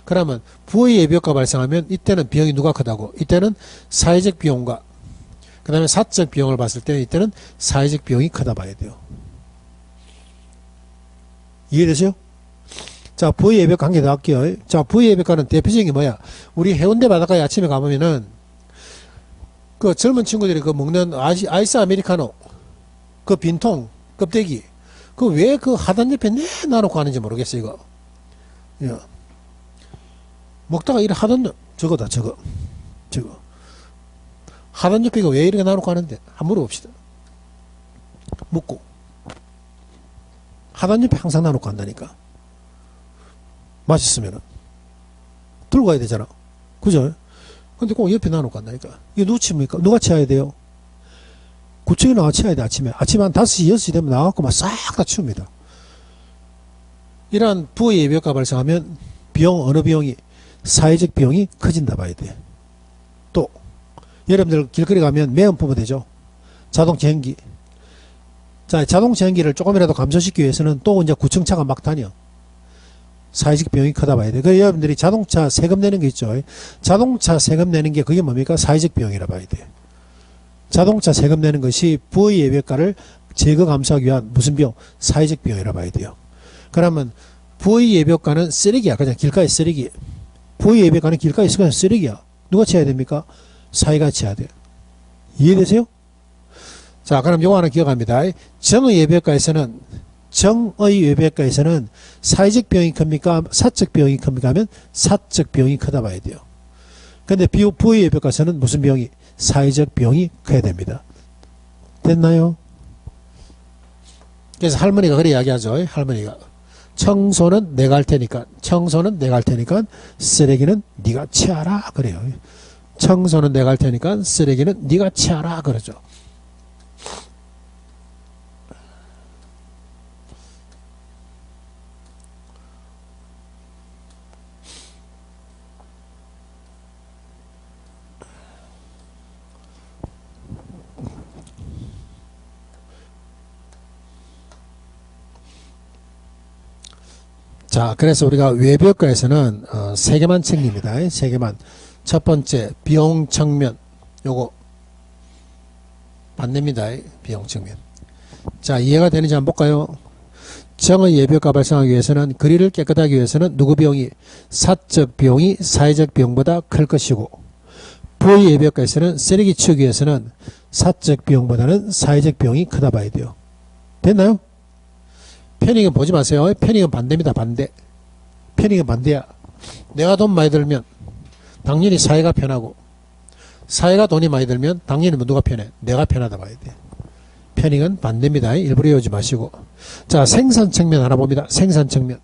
그러면 부의 외벽가 발생하면 이때는 비용이 누가 크다고? 이때는 사회적 비용과 그 다음에 사적 비용을 봤을 때는 이때는 사회적 비용이 크다 봐야 돼요. 이해되세요? 자, 부의 외벽가 한 개 더 할게요. 자, 부의 외벽가는 대표적인 게 뭐야? 우리 해운대 바닷가에 아침에 가보면은 그 젊은 친구들이 그 먹는 아이스 아메리카노 그 빈통 껍데기 그 왜 그 하단 옆에 내놔놓고 하는지 모르겠어 이거. 예. 먹다가 이래 하단 저거다 저거 하단 옆에 이거 왜 이렇게 놔놓고 하는데 한번 물어봅시다. 묻고 하단 옆에 항상 놔놓고 한다니까. 맛있으면은 들고 가야 되잖아. 그죠? 근데 꼭 옆에 놔놓고 간다니까. 이거 누구 치웁니까? 누가 치워야 돼요? 구청에 나와 치워야 돼. 아침에 한 5시 6시 되면 나와갖고 막 싹 다 치웁니다. 이러한 부의 외벽가 발생하면 비용, 어느 비용이 사회적 비용이 커진다 봐야 돼. 또 여러분들 길거리 가면 매연 뽑아 되죠. 자동차 행기. 자, 자동차 행기를 조금이라도 감소시키기 위해서는 또 이제 구청차가 막 다녀. 사회적 비용이 크다 봐야 돼. 그래서 여러분들이 자동차 세금 내는 게 있죠. 자동차 세금 내는 게 그게 뭡니까? 사회적 비용이라 봐야 돼. 자동차 세금 내는 것이 부의 외벽가를 제거 감소하기 위한 무슨 비용? 사회적 비용이라 봐야 돼요. 그러면 부의 외벽가는 쓰레기야. 그냥 길가에 쓰레기. 부의 외벽가는 길가에 있으면 쓰레기야. 누가 치워야 됩니까? 사회가 치워야 돼. 이해되세요? 자, 그럼 요거 하나 기억합니다. 정의 외벽가에서는 사회적 비용이 큽니까? 사적 비용이 큽니까? 하면 사적 비용이 크다 봐야 돼요. 근데 부의 외벽가에서는 무슨 비용이? 사회적 비용이 커야 됩니다. 됐나요? 그래서 할머니가 그래 이야기하죠. 할머니가 청소는 내가 할 테니까, 청소는 내가 할 테니까 쓰레기는 네가 치워라 그래요. 청소는 내가 할 테니까 쓰레기는 네가 치워라 그러죠. 자, 그래서 우리가 외부효과에서는 세 개만 챙깁니다. 세 개만. 첫 번째, 비용 측면. 요거 반대입니다. 비용 측면. 자, 이해가 되는지 한번 볼까요? 정의 예비효과 발생하기 위해서는, 거리를 깨끗하기 위해서는 누구 비용이, 사적 비용이 사회적 비용보다 클 것이고, 부의 예비효과에서는 쓰레기 치우기 위해서는 사적 비용보다는 사회적 비용이 크다 봐야 돼요. 됐나요? 편익은 보지 마세요. 편익은 반대입니다. 반대. 편익은 반대야. 내가 돈 많이 들면 당연히 사회가 편하고, 사회가 돈이 많이 들면 당연히 누가 편해? 내가 편하다 봐야 돼. 편익은 반대입니다. 일부러 외우지 마시고. 자, 생산 측면 하나 봅니다. 생산 측면.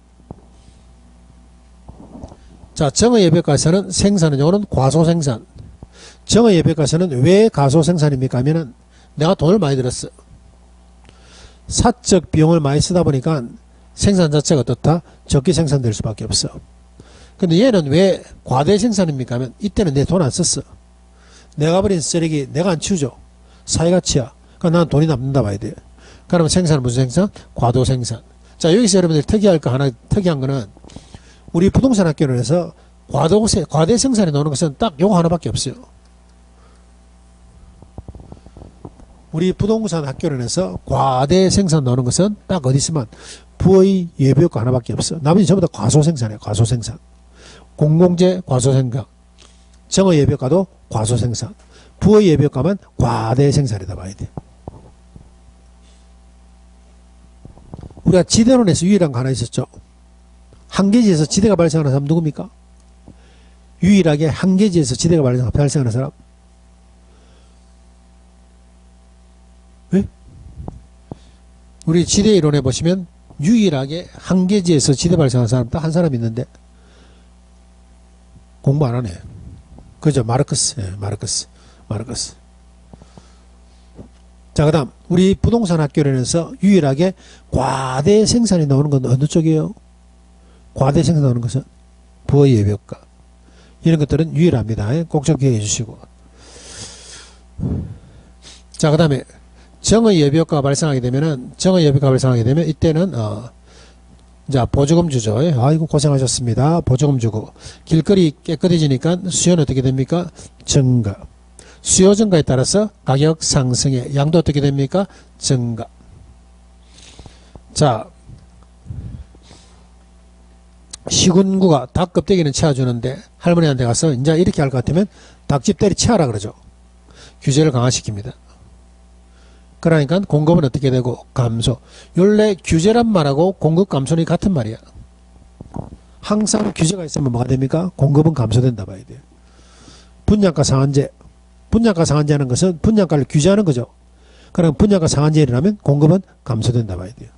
자, 정의 예비효과에서는 생산은 요거는 과소생산. 정의 예비효과에서는 왜 과소생산입니까 하면은 내가 돈을 많이 들었어. 사적 비용을 많이 쓰다 보니까 생산 자체가 어떻다? 적게 생산될 수밖에 없어. 근데 얘는 왜 과대 생산입니까 하면 이때는 내 돈 안 썼어. 내가 버린 쓰레기 내가 안 치우죠. 사회가 치워. 그러니까 나는 돈이 남는다 봐야 돼. 그러면 생산은 무슨 생산? 과도 생산. 자, 여기서 여러분들 특이한 거는 우리 부동산 학교에서 과대 생산이 나오는 것은 딱 요거 하나밖에 없어요. 우리 부동산 학교론에서 과대 생산 나오는 것은 딱 어디 있으면 부의 예비효과 하나밖에 없어. 나머지 전부 다 과소생산이에요. 과소생산. 공공재 과소생산. 정의 예비효과도 과소생산. 부의 예비효과만 과대 생산이다 봐야 돼. 우리가 지대론에서 유일한 거 하나 있었죠. 한계지에서 지대가 발생하는 사람 누굽니까? 유일하게 한계지에서 지대가 발생하는 사람. 왜? 우리 지대 이론에 보시면 유일하게 한계지에서 지대 발생하는 사람 딱 한 사람 있는데 공부 안 하네. 그죠? 마르크스. 예, 마르크스. 자, 그 다음 우리 부동산 학교론에서 유일하게 과대 생산이 나오는 건 어느 쪽이에요? 과대 생산 나오는 것은 부의 예비효과. 이런 것들은 유일합니다. 꼭 좀 기억해 주시고. 자, 그 다음에 정의 예비효과가 발생하게 되면은, 이때는, 자, 보조금 주죠. 아이고, 고생하셨습니다. 보조금 주고. 길거리 깨끗해지니까 수요는 어떻게 됩니까? 증가. 수요 증가에 따라서 가격 상승에 양도 어떻게 됩니까? 증가. 자, 시군구가 닭 껍데기는 채워주는데 할머니한테 가서 이제 이렇게 할 것 같으면 닭집 때리 채워라 그러죠. 규제를 강화시킵니다. 그러니까 공급은 어떻게 되고 감소. 원래 규제란 말하고 공급 감소는 같은 말이야. 항상 규제가 있으면 뭐가 됩니까? 공급은 감소된다 봐야 돼요. 분양가 상한제. 분양가 상한제하는 것은 분양가를 규제하는 거죠. 그럼 분양가 상한제 일어나면 공급은 감소된다 봐야 돼요.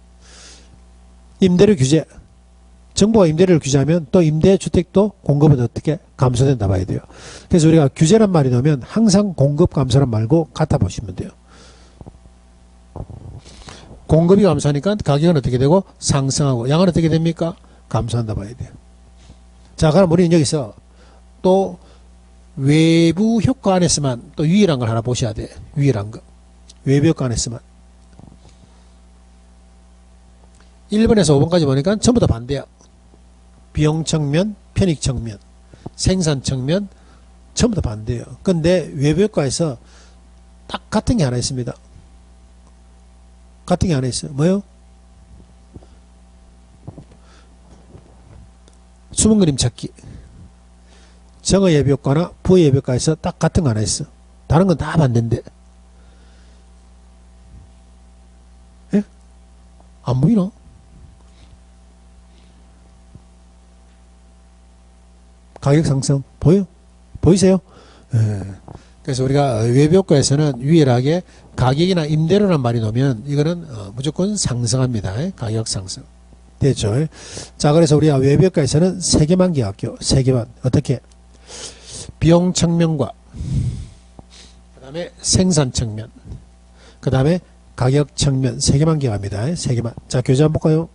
임대료 규제. 정부가 임대료를 규제하면 또 임대주택도 공급은 어떻게 감소된다 봐야 돼요. 그래서 우리가 규제란 말이 나오면 항상 공급 감소란 말고 같아 보시면 돼요. 공급이 감소하니까 가격은 어떻게 되고 상승하고 양은 어떻게 됩니까? 감소한다 봐야 돼요. 자, 그럼 우리는 여기서 또 외부 효과 안에서만 또 유일한 걸 하나 보셔야 돼. 유일한 거. 외부 효과 안에서만. 1번에서 5번까지 보니까 전부 다 반대야. 비용 측면, 편익 측면, 생산 측면 전부 다 반대예요. 근데 외부 효과에서 딱 같은 게 하나 있습니다. 같은 게 하나 있어요. 뭐요? 숨은 그림 찾기. 정의 예비효과나 부의 예비효과에서 딱 같은 거 하나 있어. 다른 건 다 반대인데. 예? 안 보이나? 가격 상승 보여? 보이세요? 예. 그래서 우리가 외부효과에서는 유일하게 가격이나 임대료란 말이 나오면 이거는 무조건 상승합니다. 가격 상승. 됐죠. 자, 그래서 우리가 외벽가에서는 3개만 기억할게요. 3개만. 어떻게? 비용 측면과, 그 다음에 생산 측면, 그 다음에 가격 측면 3개만 기억합니다. 3개만. 자, 교재 한번 볼까요?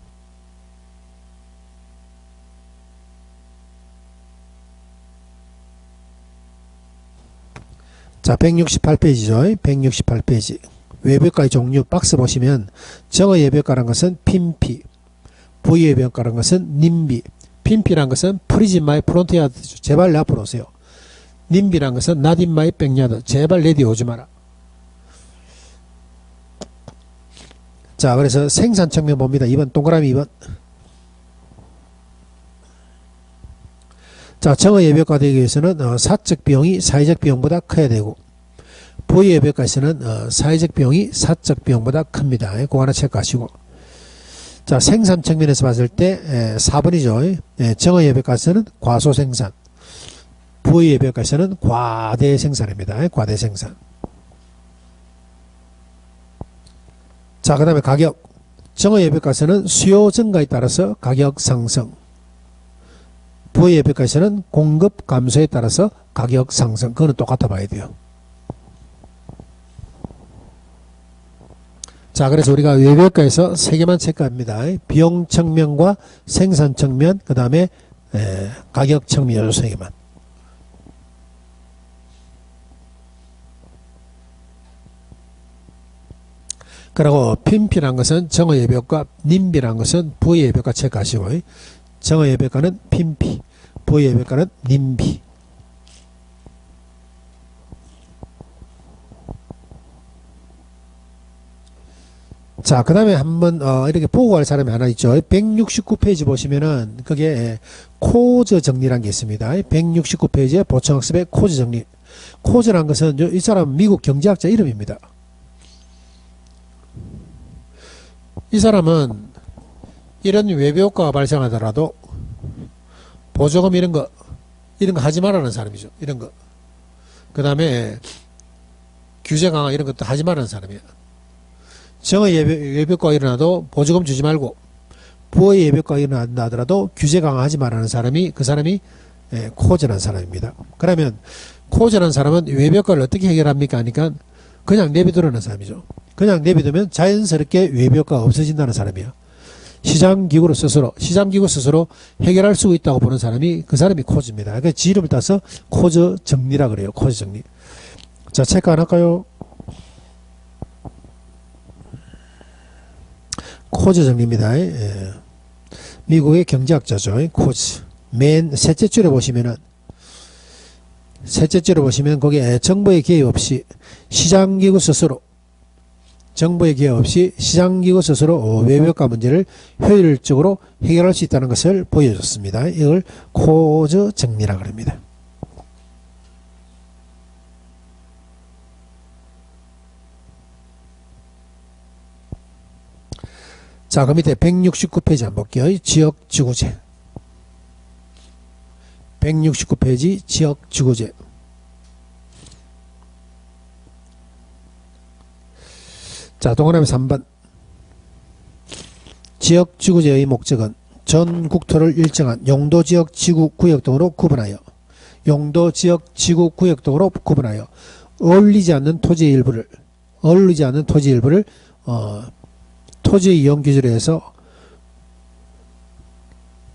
자, 168페이지죠. 168페이지. 외벽가의 종류 박스 보시면 정의 외벽가라는 것은 핀피, 부의 외벽가라는 것은 님비, 핀피라는 것은 프리즈 마이 프론트 야드, 제발 내 앞으로 오세요. 님비라는 것은 not in my backyard, 제발 내 뒤에 오지 마라. 자, 그래서 생산 측면 봅니다. 2번 동그라미 2번. 자, 정의 예벽가 되기 위해서는 사적 비용이 사회적 비용보다 커야 되고, 부의 예벽가에서는 사회적 비용이 사적 비용보다 큽니다. 그거 하나 체크하시고. 자, 생산 측면에서 봤을 때 4번이죠. 정의 예벽가에서는 과소생산, 부의 예벽가에서는 과대생산입니다. 과대생산. 자, 그 다음에 가격. 정의 예벽가에서는 수요 증가에 따라서 가격 상승, 부의 예벽가에서는 공급 감소에 따라서 가격 상승. 그거는 똑같아 봐야 돼요. 자, 그래서 우리가 외벽가에서 3개만 체크합니다. 비용 측면과 생산 측면, 그 다음에 가격 측면, 요 3개만. 그리고 핀피란 것은 정의 예벽가, 님비란 것은 부의 예벽가 체크하시고, 정의 예벽가는 핀피, 부의 예벽가는 님비. 자, 그 다음에 한번 이렇게 보고 갈 사람이 하나 있죠. 169페이지 보시면은 그게 코즈 정리라는 게 있습니다. 169페이지에 보충학습의 코즈 정리. 코즈라는 것은 이 사람 미국 경제학자 이름입니다. 이 사람은 이런 외부효과가 발생하더라도 보조금 이런 거 하지 말라는 사람이죠. 이런 거. 그 다음에 규제 강화 이런 것도 하지 말라는 사람이야. 정의 외벽과가 일어나도 보조금 주지 말고, 부의 외벽과가 일어난다 하더라도 규제 강화하지 말라는 사람이, 그 사람이 코즈라는 사람입니다. 그러면 코즈라는 사람은 외벽과를 어떻게 해결합니까 하니까 그냥 내비두라는 사람이죠. 그냥 내비두면 자연스럽게 외벽과가 없어진다는 사람이야. 시장기구 스스로 해결할 수 있다고 보는 사람이, 그 사람이 코즈입니다. 그러니까 지 이름을 따서 코즈 정리라 그래요. 코즈 정리. 자, 체크 안 할까요? 코즈 정리입니다. 미국의 경제학자죠. 코즈. 맨 셋째 줄에 보시면 거기에 정부의 개입 없이 시장기구 스스로 외벽화 문제를 효율적으로 해결할 수 있다는 것을 보여줬습니다. 이걸 코즈 정리라고 합니다. 자, 그 밑에 169페이지 한번 볼게요. 지역지구제. 169페이지 지역지구제. 자, 동그라미 3번. 지역지구제의 목적은 전 국토를 일정한 용도지역 지구구역 등으로 구분하여 어울리지 않는 토지의 일부를 토지 이용 기준에 해서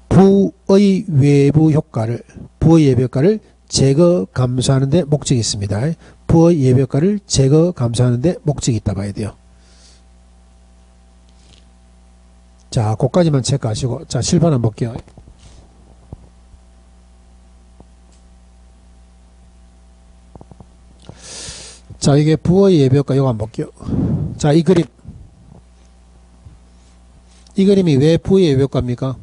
부의 외부 효과를, 부의 예벽가를 제거 감소하는 데 목적이 있습니다. 부의 예벽가를 제거 감소하는 데 목적이 있다 봐야 돼요. 자, 그까지만 체크하시고, 자, 실판 한번 볼게요. 자, 이게 부의 예벽가 요거 한번 볼게요. 자, 이 그림이 왜 부의 예벽가입니까?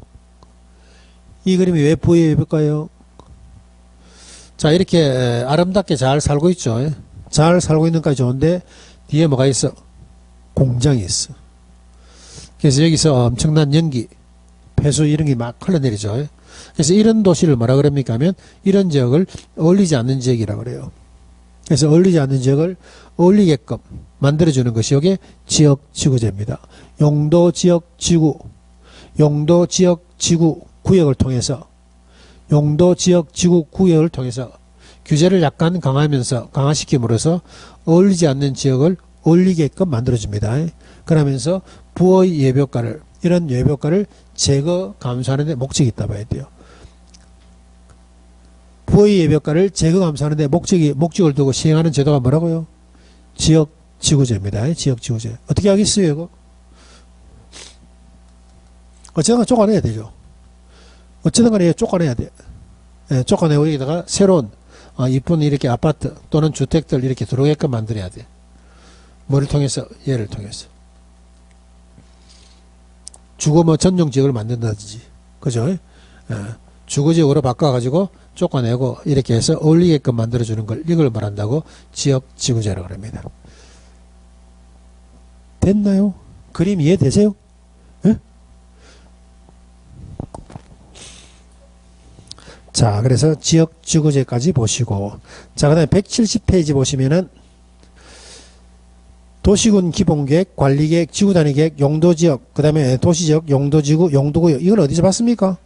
이 그림이 왜 부의 예벽가예요? 자, 이렇게 아름답게 잘 살고 있죠. 잘 살고 있는 까지 좋은데 뒤에 뭐가 있어? 공장이 있어. 그래서 여기서 엄청난 연기, 폐수 이런 게 막 흘러내리죠. 그래서 이런 도시를 뭐라 그럽니까 하면 이런 지역을 어울리지 않는 지역이라고 그래요. 그래서 어울리지 않는 지역을 어울리게끔 만들어주는 것이 여기 지역지구제입니다. 용도지역지구. 용도 지역 지구 구역을 통해서 규제를 약간 강화시킴으로써 어울리지 않는 지역을 어울리게끔 만들어줍니다. 그러면서 부의 이런 예표가를 제거 감소하는 데 목적이 있다 봐야 돼요. 부의 예표가를 제거 감소하는 데 목적을 두고 시행하는 제도가 뭐라고요? 지역지구제입니다. 지역지구제. 어떻게 하겠어요, 이거? 어쨌든 쪼가내야 되죠. 어쨌든 간에 쪼가내야 돼. 예, 쪼가내고 여기다가 새로운 이쁜 이렇게 아파트 또는 주택들 이렇게 들어오게끔 만들어야 돼. 뭐를 통해서? 얘를 통해서. 주거 전용 지역을 만든다든지. 그죠? 예, 주거지역으로 바꿔가지고 쪼가내고 이렇게 해서 어울리게끔 만들어주는 이걸 말한다고 지역지구제라고 합니다. 됐나요? 그림 이해되세요? 예? 자, 그래서 지역지구제까지 보시고, 자, 그 다음에 170페이지 보시면은 도시군 기본계획, 관리계획, 지구단위계획, 용도지역, 그 다음에 도시지역, 용도지구, 용도구역. 이건 어디서 봤습니까?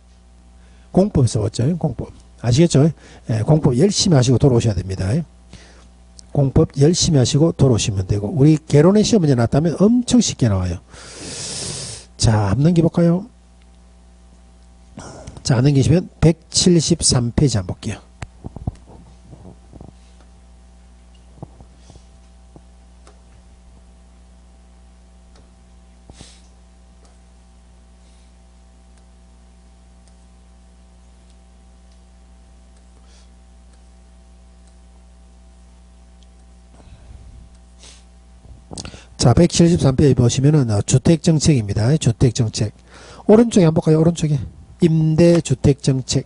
공법에서 봤죠. 공법. 아시겠죠? 예, 공법 열심히 하시고 돌아오셔야 됩니다. 공법 열심히 하시고 돌아오시면 되고, 우리 개론의 시험 문제 나왔다면 엄청 쉽게 나와요. 자, 한번 넘겨볼까요? 자, 넘기시면 173페이지 한번 볼게요. 자, 173페이지 보시면은 주택정책입니다. 주택정책. 오른쪽에 한번 볼까요? 오른쪽에. 임대주택정책.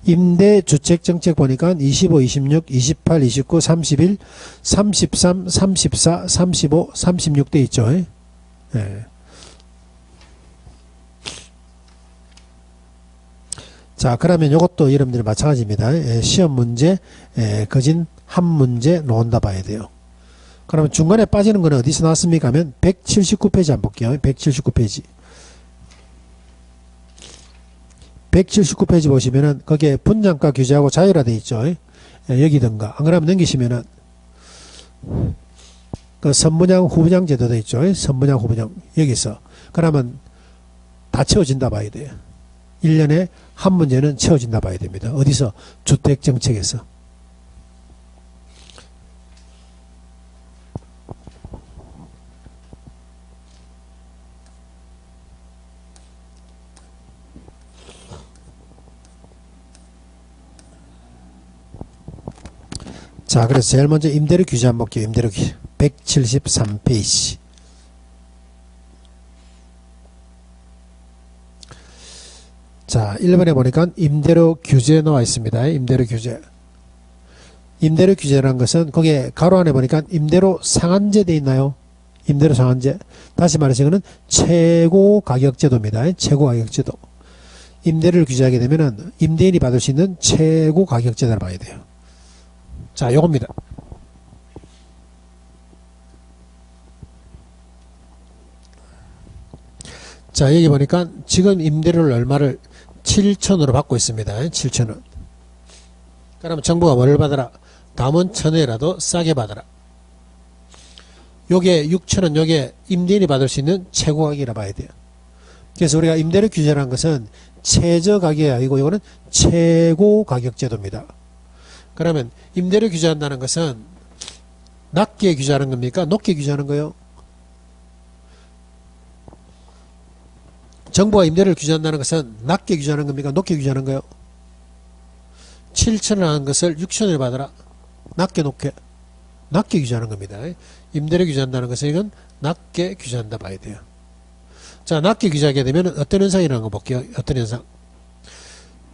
임대주택정책 보니까 25, 26, 28, 29, 31, 33, 34, 35, 36대 있죠. 예. 자, 그러면 이것도 여러분들 마찬가지입니다. 예, 시험 문제, 거진 한 문제 놓은다 봐야 돼요. 그러면 중간에 빠지는 거는 어디서 나왔습니까? 하면 179페이지 한번 볼게요. 179페이지. 179페이지 보시면은 거기에 분양가 규제하고 자율화되어 있죠. 여기든가. 안 그러면 넘기시면은 그 선분양 후분양 제도 되어 있죠. 선분양 후분양. 여기서. 그러면 다 채워진다 봐야 돼요. 1년에 한 문제는 채워진다 봐야 됩니다. 어디서? 주택정책에서. 자, 그래서 제일 먼저 임대료 규제 한번 볼게요. 임대료 규제. 173페이지. 자, 1번에 보니까 임대료 규제 나와 있습니다. 임대료 규제. 임대료 규제라는 것은 거기에 가로 안에 보니까 임대료 상한제 돼 있나요? 임대료 상한제. 다시 말해서 이거는 최고 가격제도입니다. 최고 가격제도. 임대료를 규제하게 되면은 임대인이 받을 수 있는 최고 가격제도를 봐야 돼요. 자, 요겁니다. 자, 여기 보니까 지금 임대료를 얼마를 7,000원으로 받고 있습니다. 7,000원. 그러면 정부가 뭐를 받아라? 담은 1,000원이라도 싸게 받아라. 요게 6,000원, 요게 임대인이 받을 수 있는 최고 가격이라 봐야 돼요. 그래서 우리가 임대료 규제라는 것은 최저 가격이 아니고 이거는 최고 가격 제도입니다. 그러면 임대료 규제한다는 것은 낮게 규제하는 겁니까? 높게 규제하는 거예요? 정부가 임대료를 규제한다는 것은 낮게 규제하는 겁니까? 높게 규제하는 거예요? 7,000원 하는 것을 6,000원에 받아라. 낮게 높게? 낮게 규제하는 겁니다. 임대료 규제한다는 것은 이건 낮게 규제한다 봐야 돼요. 자, 낮게 규제하게 되면 어떤 현상이라는 거 볼게요. 어떤 현상?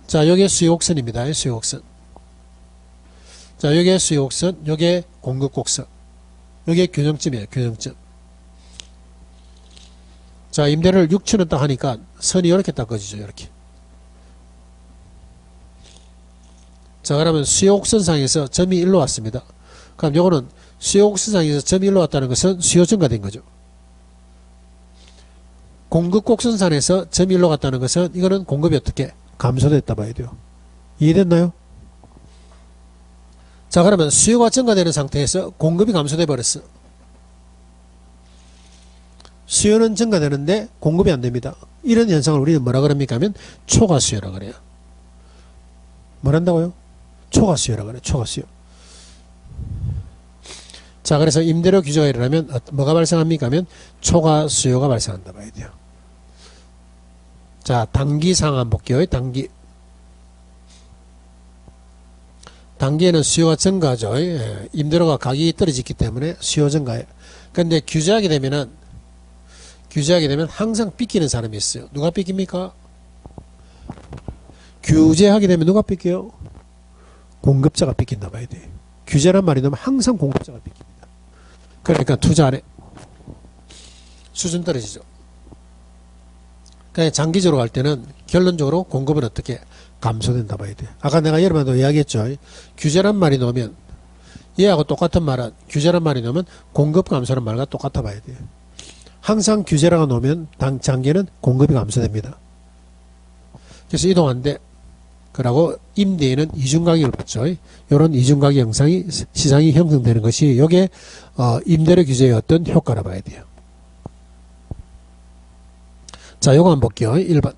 자, 여기에 수요곡선입니다. 수요곡선. 자, 여기에 수요곡선, 여기에 공급곡선. 여기에 균형점이에요. 균형점. 자, 임대료를 6,000원 딱 하니까 선이 이렇게 딱 꺼지죠. 이렇게. 자, 그러면 수요곡선상에서 점이 일로 왔습니다. 그럼 요거는 수요곡선상에서 점이 일로 왔다는 것은 수요 증가된 거죠. 공급 곡선상에서 점이 일로 갔다는 것은 이거는 공급이 어떻게 감소됐다 봐야 돼요. 이해됐나요? 자, 그러면 수요가 증가되는 상태에서 공급이 감소돼 버렸어. 수요는 증가되는데 공급이 안 됩니다. 이런 현상을 우리는 뭐라 그럽니까 하면 초과수요라 그래요. 뭐란다고요? 초과수요라 그래요. 초과수요. 자, 그래서 임대료 규제가 일어나면 뭐가 발생합니까 하면 초과수요가 발생한다 봐야 돼요. 자, 단기 상황 볼게요. 단기. 단기에는 수요가 증가하죠. 예. 임대료가 가격이 떨어지기 때문에 수요 증가해요. 근데 규제하게 되면 항상 삐끼는 사람이 있어요. 누가 삐깁니까? 규제하게 되면 누가 삐껴요? 공급자가 삐낀다 봐야 돼. 규제란 말이 나오면 항상 공급자가 삐깁니다. 그러니까 투자 안 해. 수준 떨어지죠. 그러니까 장기적으로 갈 때는 결론적으로 공급은 어떻게 감소된다 봐야 돼. 아까 내가 여러분도 이야기했죠. 규제란 말이 나오면 얘하고 똑같은 말은 규제란 말이 나오면 공급 감소란 말과 똑같아 봐야 돼. 항상 규제라고 나오면 장기에는 공급이 감소됩니다. 그래서 이동한데 그러고 임대인은 이중가격을 받죠. 이런 이중가격 형상이 시장이 형성되는 것이 이게 임대료 규제의 어떤 효과라 봐야 돼요. 자, 요거 한번 볼게요. 1번.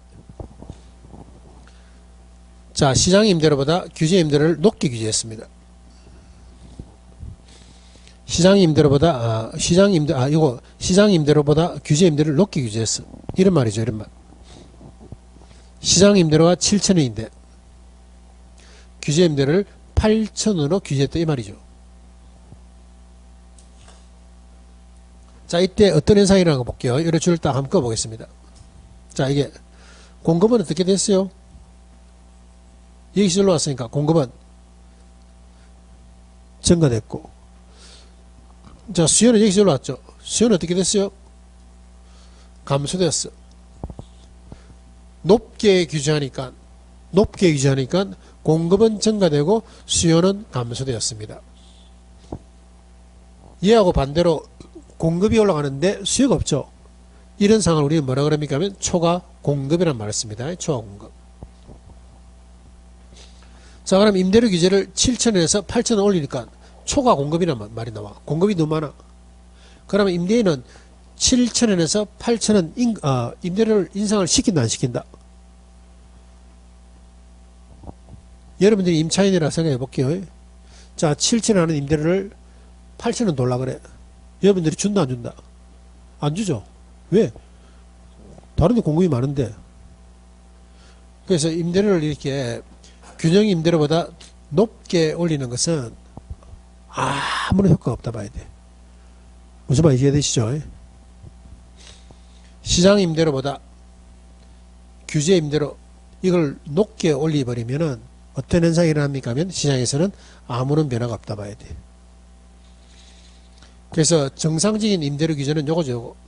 자, 시장 임대료보다 규제 임대료를 높게 규제했습니다. 시장 임대료보다 규제 임대료를 높게 규제했어. 이런 말이죠. 이런 말. 시장 임대료가 7,000원인데 규제 임대료를 8,000원으로 규제했다 이 말이죠. 자, 이때 어떤 현상이 일어나는 거 볼게요. 이런 줄을 딱 한번 꺼보겠습니다. 자, 이게 공급은 어떻게 됐어요? 여기서 일로 왔으니까 공급은 증가됐고, 자, 수요는 여기서 일로 왔죠. 수요는 어떻게 됐어요? 감소되었어. 높게 규제하니까 공급은 증가되고 수요는 감소되었습니다. 이하고 반대로 공급이 올라가는데 수요가 없죠. 이런 상황을 우리는 뭐라 그럽니까 하면 초과 공급이라는 말을 씁니다. 초과 공급. 자, 그럼 임대료 규제를 7,000원에서 8,000원 올리니까 초과 공급이라는 말이 나와. 공급이 너무 많아. 그러면 임대인은 7,000원에서 8,000원 임대료를 인상을 시킨다 안 시킨다? 여러분들이 임차인이라 생각해 볼게요. 자, 7,000원 하는 임대료를 8,000원 돌라 그래. 여러분들이 준다 안 준다? 안 주죠. 왜? 다른 데 공급이 많은데. 그래서 임대료를 이렇게 균형 임대료보다 높게 올리는 것은 아무런 효과가 없다 봐야 돼. 무슨 말 이해되시죠? 시장 임대료보다 규제 임대료 이걸 높게 올려버리면은 어떤 현상이 일어납니까 하면 시장에서는 아무런 변화가 없다 봐야 돼. 그래서 정상적인 임대료 규제는 요거죠. 요거.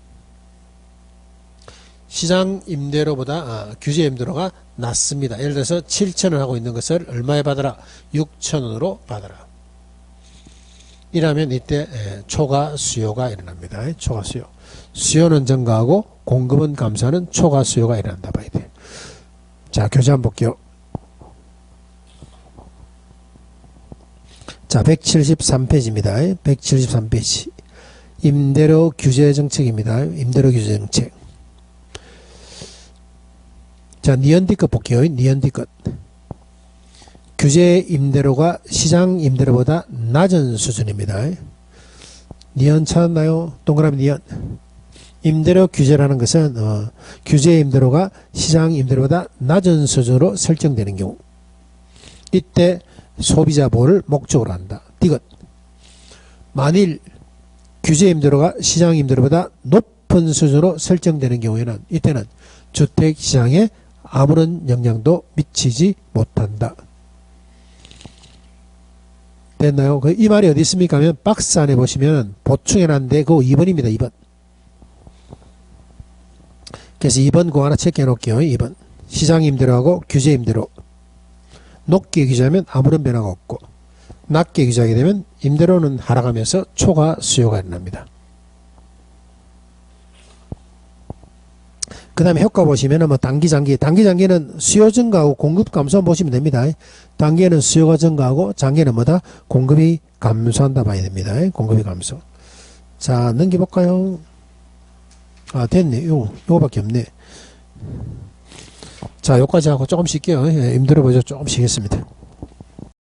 시장 임대료보다 규제 임대료가 낮습니다. 예를 들어서 7,000원 하고 있는 것을 얼마에 받아라? 6,000원으로 받아라. 이라면 이때 초과 수요가 일어납니다. 초과 수요. 수요는 증가하고 공급은 감소하는 초과 수요가 일어난다 봐야 돼. 자, 교재 한번 볼게요. 자, 173페이지입니다. 173페이지. 임대료 규제 정책입니다. 임대료 규제 정책. 자, 니언디 것 볼게요. 니언디 것. 규제 임대료가 시장 임대료보다 낮은 수준입니다. 니언 찾았나요? 동그라미 니언. 임대료 규제라는 것은 규제 임대료가 시장 임대료보다 낮은 수준으로 설정되는 경우, 이때 소비자 보호를 목적으로 한다. 디귿. 만일 규제 임대료가 시장 임대료보다 높은 수준으로 설정되는 경우에는 이때는 주택 시장에 아무런 영향도 미치지 못한다. 됐나요? 이 말이 어디 있습니까 하면 박스 안에 보시면 보충해놨는데 그거 2번입니다. 2번. 그래서 2번 그거 하나 체크해 놓을게요. 2번. 시장 임대료하고 규제 임대료. 높게 규제하면 아무런 변화가 없고, 낮게 규제하게 되면 임대료는 하락하면서 초과 수요가 일어납니다. 그 다음에 효과 보시면은 뭐 단기, 장기는 수요 증가하고 공급 감소 보시면 됩니다. 단기에는 수요가 증가하고 장기는 뭐다? 공급이 감소한다 봐야 됩니다. 공급이 감소. 자, 넘겨볼까요? 아, 됐네. 요거밖에 없네. 자, 요까지 하고 조금 쉴게요. 힘들어 보죠. 조금 쉬겠습니다.